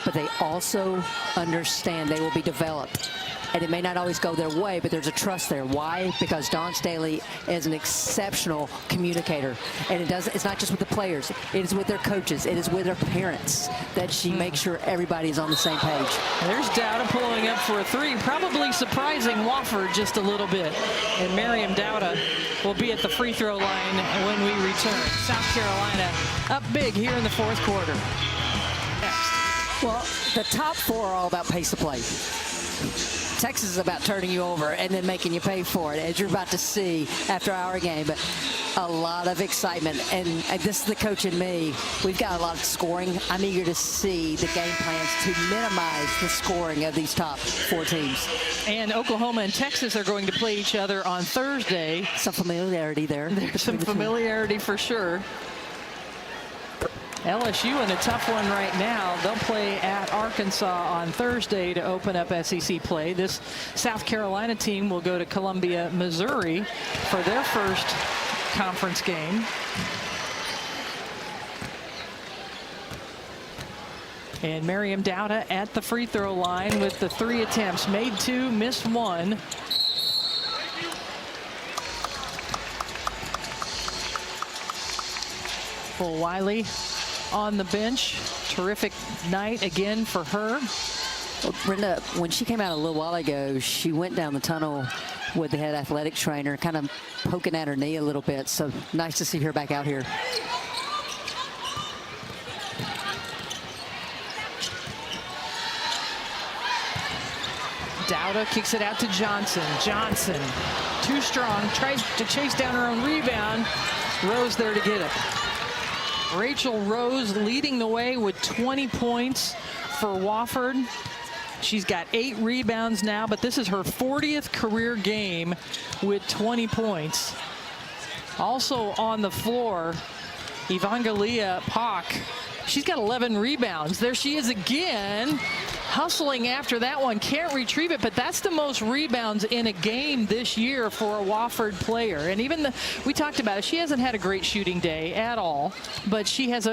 but they also understand they will be developed. And it may not always go their way, but there's a trust there. Why? Because Dawn Staley is an exceptional communicator. And it's not just with the players. It is with their coaches. It is with their parents that she makes sure everybody's on the same page. There's Dowda pulling up for a three, probably surprising Wofford just a little bit. And Miriam Dowda will be at the free throw line when we return. South Carolina up big here in the fourth quarter. Next. Well, the top four are all about pace of play. Texas is about turning you over and then making you pay for it, as you're about to see after our game. But a lot of excitement, and this is the coach in me. We've got a lot of scoring. I'm eager to see the game plans to minimize the scoring of these top four teams. And Oklahoma and Texas are going to play each other on Thursday. Some familiarity there. There's some familiarity for sure. LSU in a tough one right now. They'll play at Arkansas on Thursday to open up SEC play. This South Carolina team will go to Columbia, Missouri for their first conference game. And Miriam Dowda at the free throw line with the 3 attempts. Made 2, missed 1. Full Wiley on the bench. Terrific night again for her. Well, Brenda, when she came out a little while ago, she went down the tunnel with the head athletic trainer, kind of poking at her knee a little bit. So nice to see her back out here. Dowda kicks it out to Johnson. Johnson, too strong, tries to chase down her own rebound. Rose there to get it. Rachel Rose leading the way with 20 points for Wofford. She's got 8 rebounds now, but this is her 40th career game with 20 points. Also on the floor, Evangelia Pak. She's got 11 rebounds. There she is again, hustling after that one. Can't retrieve it, but that's the most rebounds in a game this year for a Wofford player. And even we talked about it, she hasn't had a great shooting day at all, but she has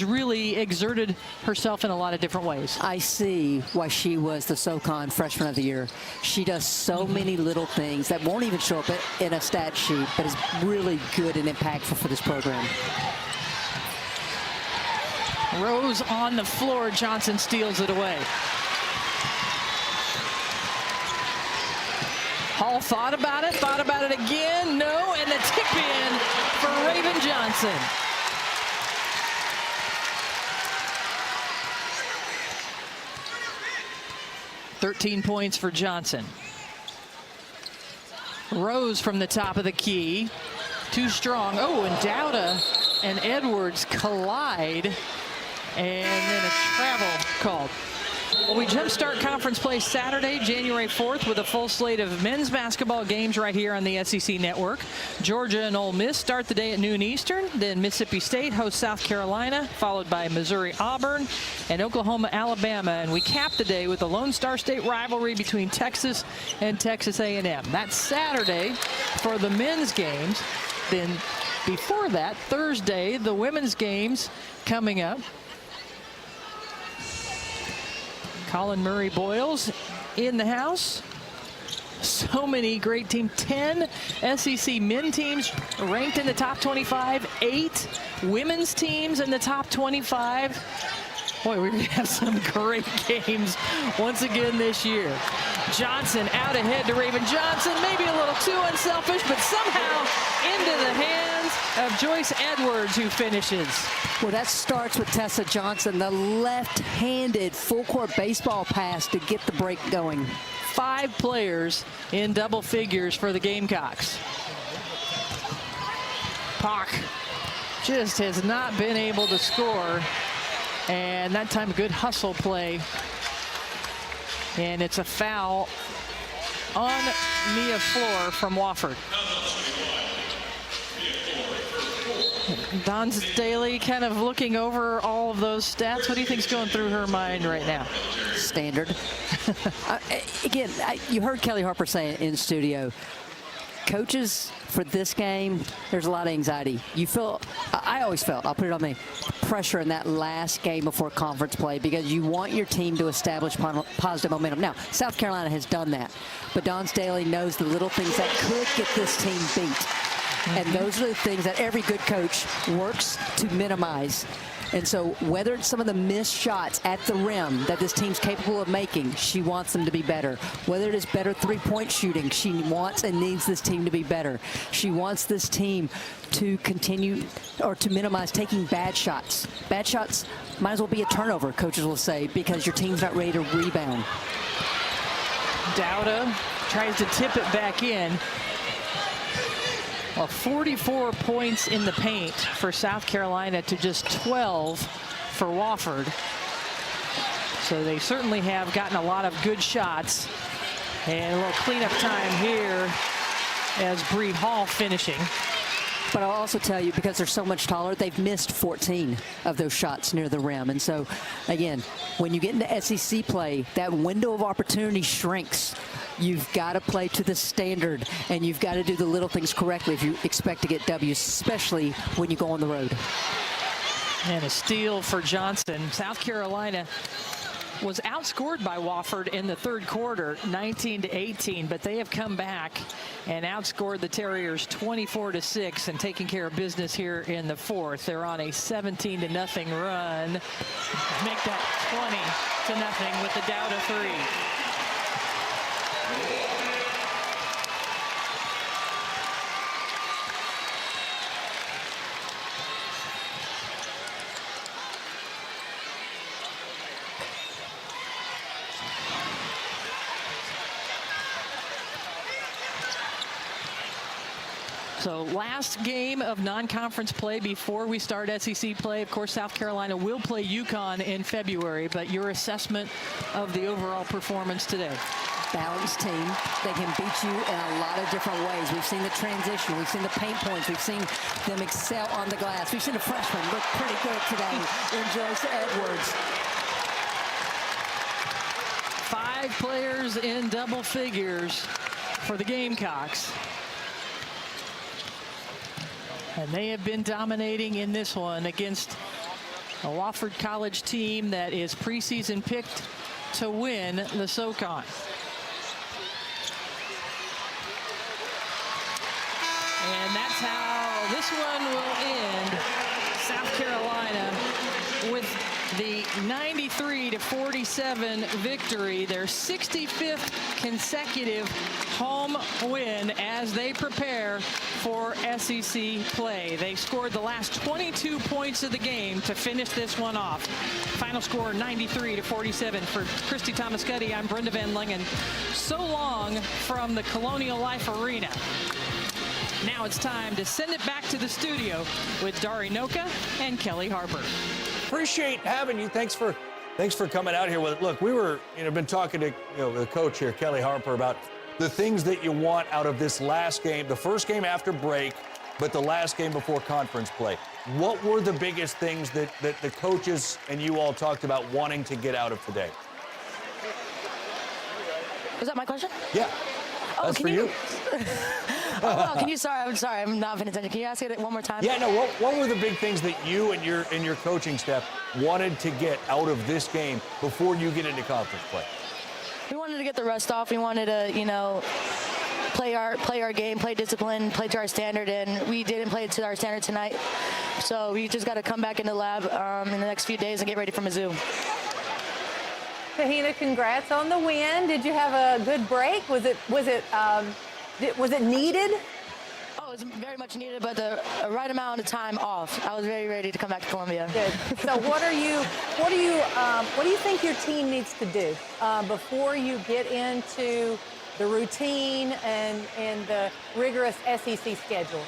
really exerted herself in a lot of different ways. I see why she was the SoCon Freshman of the Year. She does so many little things that won't even show up in a stat sheet, but is really good and impactful for this program. Rose on the floor. Johnson steals it away. Hall thought about it again. No, and the tip in for Raven Johnson. "13 points for Johnson. Rose from the top of the key. Too strong. Oh, and Dowda and Edwards collide. And then a travel called. Well, we jumpstart conference play Saturday, January 4th, with a full slate of men's basketball games right here on the SEC Network. Georgia and Ole Miss start the day at noon Eastern. Then Mississippi State hosts South Carolina, followed by Missouri Auburn and Oklahoma Alabama. And we cap the day with the Lone Star State rivalry between Texas and Texas A&M. That's Saturday for the men's games. Then before that, Thursday, the women's games coming up. Colin Murray Boyles in the house. So many great teams. 10 SEC men teams ranked in the top 25. 8 women's teams in the top 25. Boy, we're going to have some great games once again this year. Johnson out ahead to Raven Johnson. Maybe a little too unselfish, but somehow into the hands of Joyce Edwards, who finishes. Well, that starts with Tessa Johnson, the left-handed full-court baseball pass to get the break going. 5 players in double figures for the Gamecocks. Pak just has not been able to score. And that time, a good hustle play. And it's a foul on Mia Floor from Wofford. Dawn Staley kind of looking over all of those stats. What do you think's going through her mind right now? Standard. Again, you heard Kelly Harper say in studio, coaches for this game, there's a lot of anxiety. You feel, I always felt, I'll put it on me, pressure in that last game before conference play because you want your team to establish positive momentum. Now, South Carolina has done that, but Don Staley knows the little things that could get this team beat. And those are the things that every good coach works to minimize. And so whether it's some of the missed shots at the rim that this team's capable of making, she wants them to be better. Whether it is better three-point shooting, she wants and needs this team to be better. She wants this team to continue or to minimize taking bad shots. Bad shots might as well be a turnover, coaches will say, because your team's not ready to rebound. Dowda tries to tip it back in. Well, 44 points in the paint for South Carolina to just 12 for Wofford. So they certainly have gotten a lot of good shots. And a little cleanup time here as Bree Hall finishing. But I'll also tell you, because they're so much taller, they've missed 14 of those shots near the rim. And so, again, when you get into SEC play, that window of opportunity shrinks. You've got to play to the standard, and you've got to do the little things correctly if you expect to get W's, especially when you go on the road. And a steal for Johnson. South Carolina was outscored by Wofford in the third quarter, 19-18, but they have come back and outscored the Terriers 24-6 and taking care of business here in the fourth. They're on a 17-0 run. Make that 20-0 with the Dowda three. So last game of non-conference play before we start SEC play. Of course, South Carolina will play UConn in February, but your assessment of the overall performance today? Balanced team. They can beat you in a lot of different ways. We've seen the transition. We've seen the paint points. We've seen them excel on the glass. We've seen a freshman look pretty good today in Joyce Edwards. 5 players in double figures for the Gamecocks. And they have been dominating in this one against a Wofford College team that is preseason picked to win the SoCon. And that's how this one will end. South Carolina with the 93-47 victory, their 65th consecutive home win as they prepare for SEC play. They scored the last 22 points of the game to finish this one off. Final score 93-47 for Christy Tomascuddy. I'm Brenda Van Lingen. So long from the Colonial Life Arena. Now it's time to send it back to the studio with Dari Noka and Kelly Harper. Appreciate having you. Thanks for coming out here with it. Look, we were been talking to the coach here, Kelly Harper, about the things that you want out of this last game, the first game after break, but the last game before conference play. What were the biggest things that the coaches and you all talked about wanting to get out of today? Was that my question? Yeah. Oh, that's for you. Oh, can you? I'm sorry, I'm not paying attention. Can you ask it one more time? Yeah, no. What were the big things that you and your coaching staff wanted to get out of this game before you get into conference play? We wanted to get the rust off. We wanted to, play our game, play discipline, play to our standard, and we didn't play to our standard tonight. So we just got to come back in the lab in the next few days and get ready for Mizzou. Kahina, congrats on the win. Did you have a good break? Was it needed? Oh, it was very much needed, but the right amount of time off. I was very ready to come back to Columbia. Good. So what do you think your team needs to do before you get into the routine and the rigorous SEC schedule?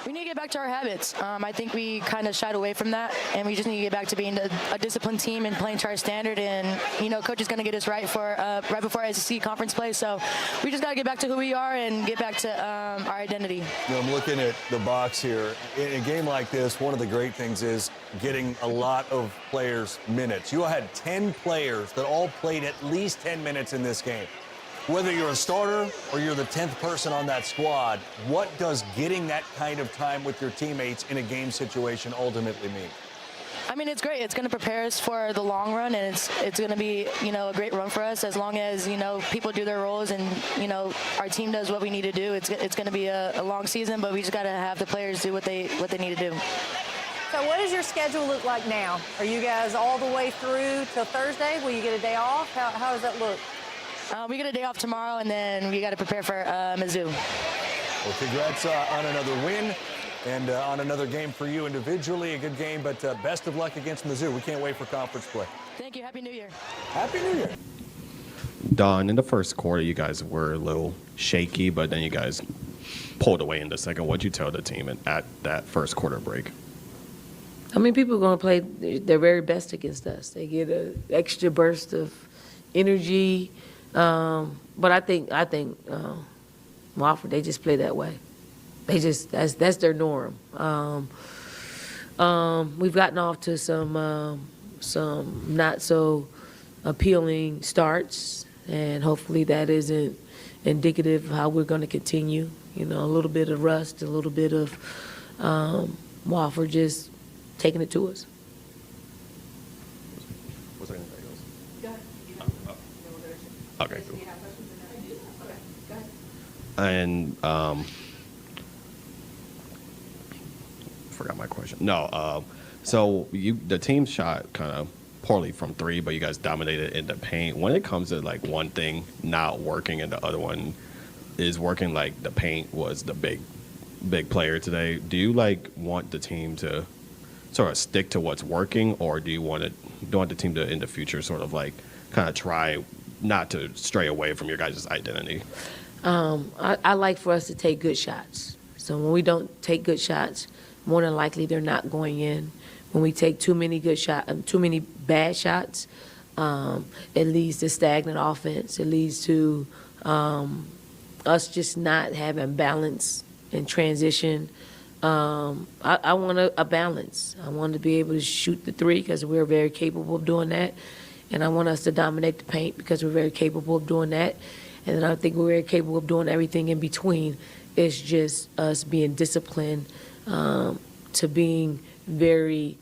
We need to get back to our habits. I think we kind of shied away from that, and we just need to get back to being a disciplined team and playing to our standard. And coach is going to get us right for right before SEC conference play. So we just got to get back to who we are and get back to our identity. I'm looking at the box here. In a game like this, one of the great things is getting a lot of players minutes. You all had 10 players that all played at least 10 minutes in this game. whether you're a starter or you're the 10th person on that squad, what does getting that kind of time with your teammates in a game situation ultimately mean? I mean, it's great. It's going to prepare us for the long run, and it's going to be, a great run for us as long as, people do their roles and, our team does what we need to do. It's going to be a long season, but we just got to have the players do what they need to do. So what does your schedule look like now? Are you guys all the way through till Thursday? Will you get a day off? How does that look? We get a day off tomorrow, and then we got to prepare for Mizzou. Well, congrats on another win and on another game for you individually. A good game, but best of luck against Mizzou. We can't wait for conference play. Thank you. Happy New Year. Happy New Year. Don, in the first quarter, you guys were a little shaky, but then you guys pulled away in the second. What'd you tell the team at that first quarter break? I mean, people are going to play their very best against us. They get an extra burst of energy. But I think Wofford, they just play that way. That's their norm. We've gotten off to some not so appealing starts, and hopefully that isn't indicative of how we're going to continue. A little bit of rust, a little bit of Wofford just taking it to us. Was there anything else? Okay, cool. And forgot my question. No, so the team shot kind of poorly from three, but you guys dominated in the paint. When it comes to like one thing not working and the other one is working, like the paint was the big player today. Do you want the team to sort of stick to what's working, or do you want the team to in the future sort of kind of try not to stray away from your guys' identity? I like for us to take good shots. So when we don't take good shots, more than likely they're not going in. When we take too many bad shots, it leads to stagnant offense. It leads to us just not having balance in transition. I want a balance. I want to be able to shoot the three because we're very capable of doing that. And I want us to dominate the paint because we're very capable of doing that. And then I think we're very capable of doing everything in between. It's just us being disciplined to being very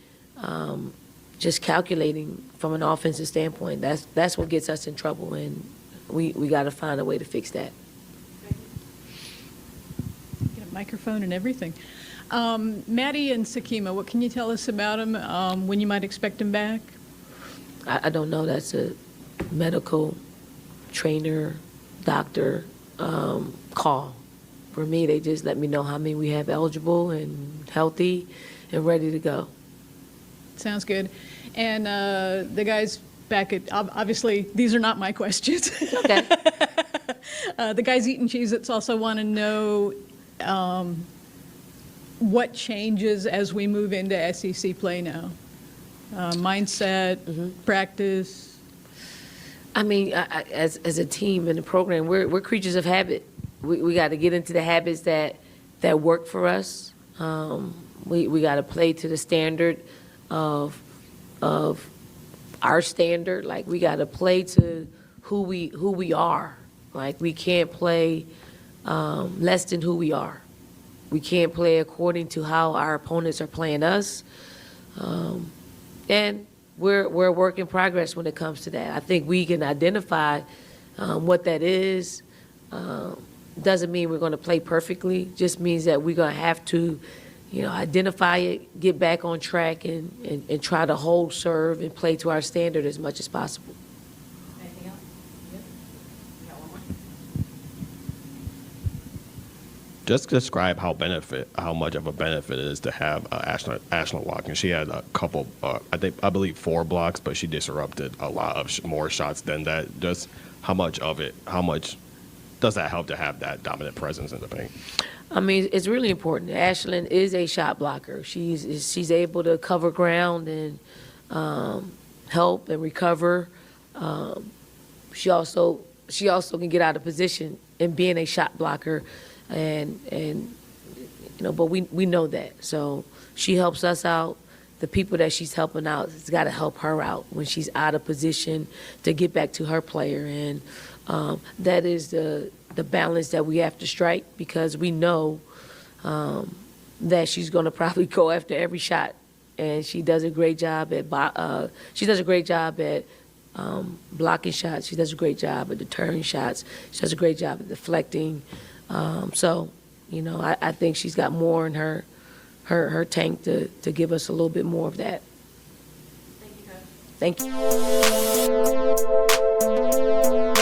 just calculating from an offensive standpoint. That's what gets us in trouble, and we got to find a way to fix that. Get a microphone and everything. Maddie and Sakima, what can you tell us about them, when you might expect them back? I don't know. That's a medical trainer, doctor call. For me, they just let me know how many we have eligible and healthy and ready to go. Sounds good. And the guys back at, obviously, these are not my questions. Okay. The guys eating Cheez-Its also want to know what changes as we move into SEC play now. Mindset, practice. I mean, as a team and a program, we're creatures of habit. We got to get into the habits that work for us. We got to play to the standard of our standard. Like, we got to play to who we are. Like, we can't play less than who we are. We can't play according to how our opponents are playing us. And we're a work in progress when it comes to that. I think we can identify what that is. Doesn't mean we're going to play perfectly. Just means that we're going to have to, identify it, get back on track, and try to hold serve and play to our standard as much as possible. Anything else? Yeah. Got one more. Just describe how much of a benefit it is to have Ashland walking. She had a couple, I believe 4 blocks, but she disrupted a lot of more shots than that. Just how much does that help to have that dominant presence in the paint? I mean, it's really important. Ashland is a shot blocker. She's able to cover ground and help and recover. She also can get out of position in being a shot blocker, and but we know that. So she helps us out, the people that she's helping out has got to help her out when she's out of position to get back to her player. And that is the balance that we have to strike, because we know that she's going to probably go after every shot. And she does a great job at blocking shots. She does a great job at deterring shots. She does a great job at deflecting. So, you know, I think she's got more in her tank to give us a little bit more of that. Thank you, Coach. Thank you.